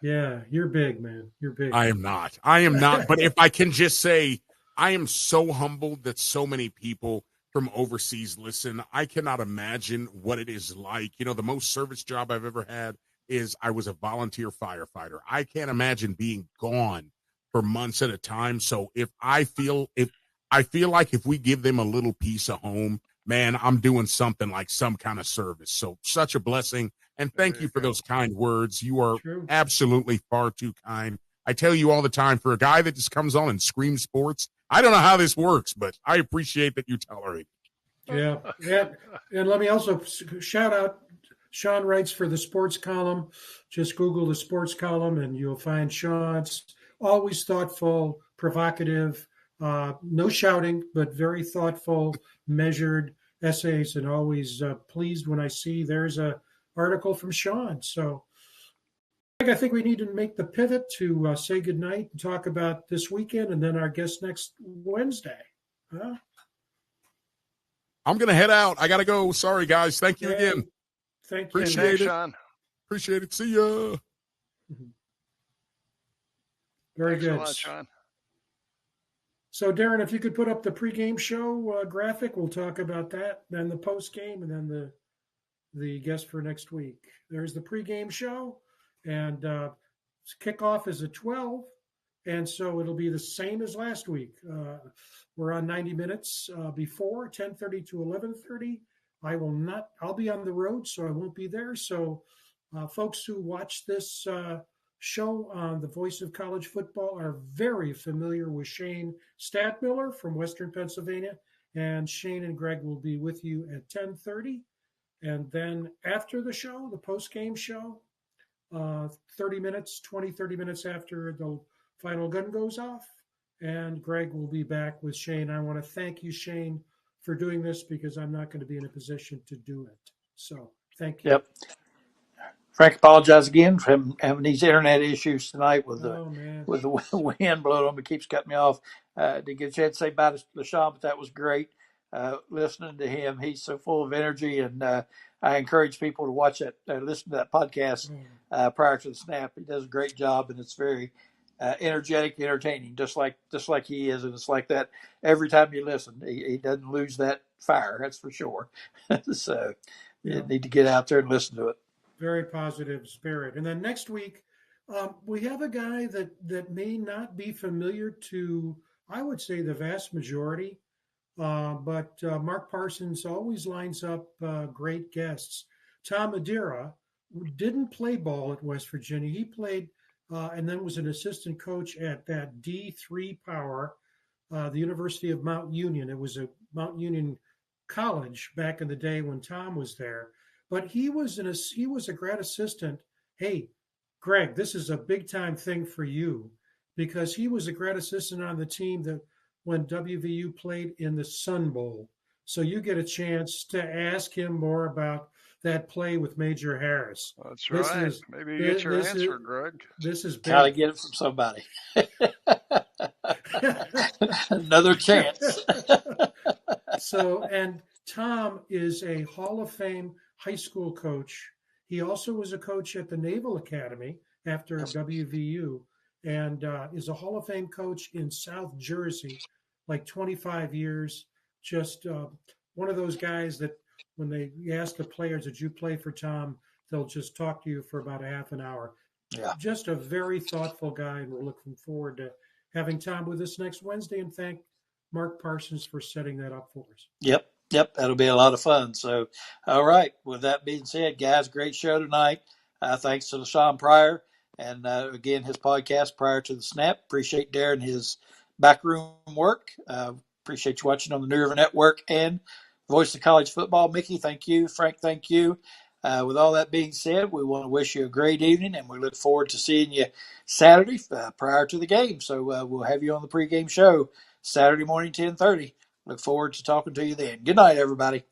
yeah, you're big, man. You're big. I am not. But if I can just say, I am so humbled that so many people from overseas listen. I cannot imagine what it is like. The most service job I've ever had is I was a volunteer firefighter. I can't imagine being gone for months at a time. So I feel like if we give them a little piece of home, man, I'm doing something like some kind of service. So such a blessing. And thank you for those kind words. You are absolutely far too kind. I tell you all the time, for a guy that just comes on and screams sports, I don't know how this works, but I appreciate that you tolerate it. Yeah. And let me also shout out, Sean writes for the sports column. Just Google the sports column and you'll find Sean's always thoughtful, provocative, no shouting, but very thoughtful, measured essays, and always pleased when I see there's a article from Sean. So I think we need to make the pivot to say goodnight and talk about this weekend and then our guest next Wednesday. Huh? I'm going to head out. I got to go. Sorry, guys. Thank you again. Thank you. Appreciate it. Sean. Appreciate it. See ya. Very Thanks good. a lot, Sean. So, Darren, if you could put up the pregame show graphic, we'll talk about that. Then the postgame, and then the guest for next week. There's the pregame show, and kickoff is at 12, and so it'll be the same as last week. We're on 90 minutes before 10:30 to 11:30. I'll be on the road, so I won't be there. So, folks who watch this show on the Voice of College Football are very familiar with Shane Stadtmiller from Western Pennsylvania, and Shane and Greg will be with you at 10:30. And then after the show, the post-game show, 30 minutes after the final gun goes off, and Greg will be back with Shane. I want to thank you, Shane, for doing this because I'm not going to be in a position to do it. So thank you. Yep. Frank, apologize again for him having these internet issues tonight with the wind blowing on me. Keeps cutting me off. To get a chance to say bye to LaShaun, but that was great. Listening to him, he's so full of energy, and I encourage people to watch that, listen to that podcast prior to the snap. He does a great job, and it's very energetic, entertaining, just like he is, and it's like that every time you listen. He doesn't lose that fire, that's for sure. So you need to get out there and listen to it. Very positive spirit. And then next week, we have a guy that may not be familiar to, I would say, the vast majority. But Mark Parsons always lines up great guests. Tom Madeira didn't play ball at West Virginia. He played and then was an assistant coach at that D3 Power, the University of Mount Union. It was a Mount Union college back in the day when Tom was there. But he was a grad assistant. Hey, Greg, this is a big time thing for you, because he was a grad assistant on the team that when WVU played in the Sun Bowl. So you get a chance to ask him more about that play with Major Harris. That's This right. is Maybe you get your this answer, is Greg. this is Gotta big. get it from somebody. Another chance. So, and Tom is a Hall of Fame high school coach. He also was a coach at the Naval Academy after WVU, and is a Hall of Fame coach in South Jersey, like 25 years. Just one of those guys that when they ask the players, did you play for Tom? They'll just talk to you for about a half an hour. Yeah. Just a very thoughtful guy, and we're looking forward to having Tom with us next Wednesday, and thank Mark Parsons for setting that up for us. Yep. That'll be a lot of fun. So, all right. With that being said, guys, great show tonight. Thanks to LaShaun Pryor and again his podcast Prior to the Snap. Appreciate Darren his backroom work. Appreciate you watching on the New River Network and Voice of College Football. Mickey, thank you. Frank, thank you. With all that being said, we want to wish you a great evening, and we look forward to seeing you Saturday prior to the game. So we'll have you on the pregame show Saturday morning, 10:30. Look forward to talking to you then. Good night, everybody.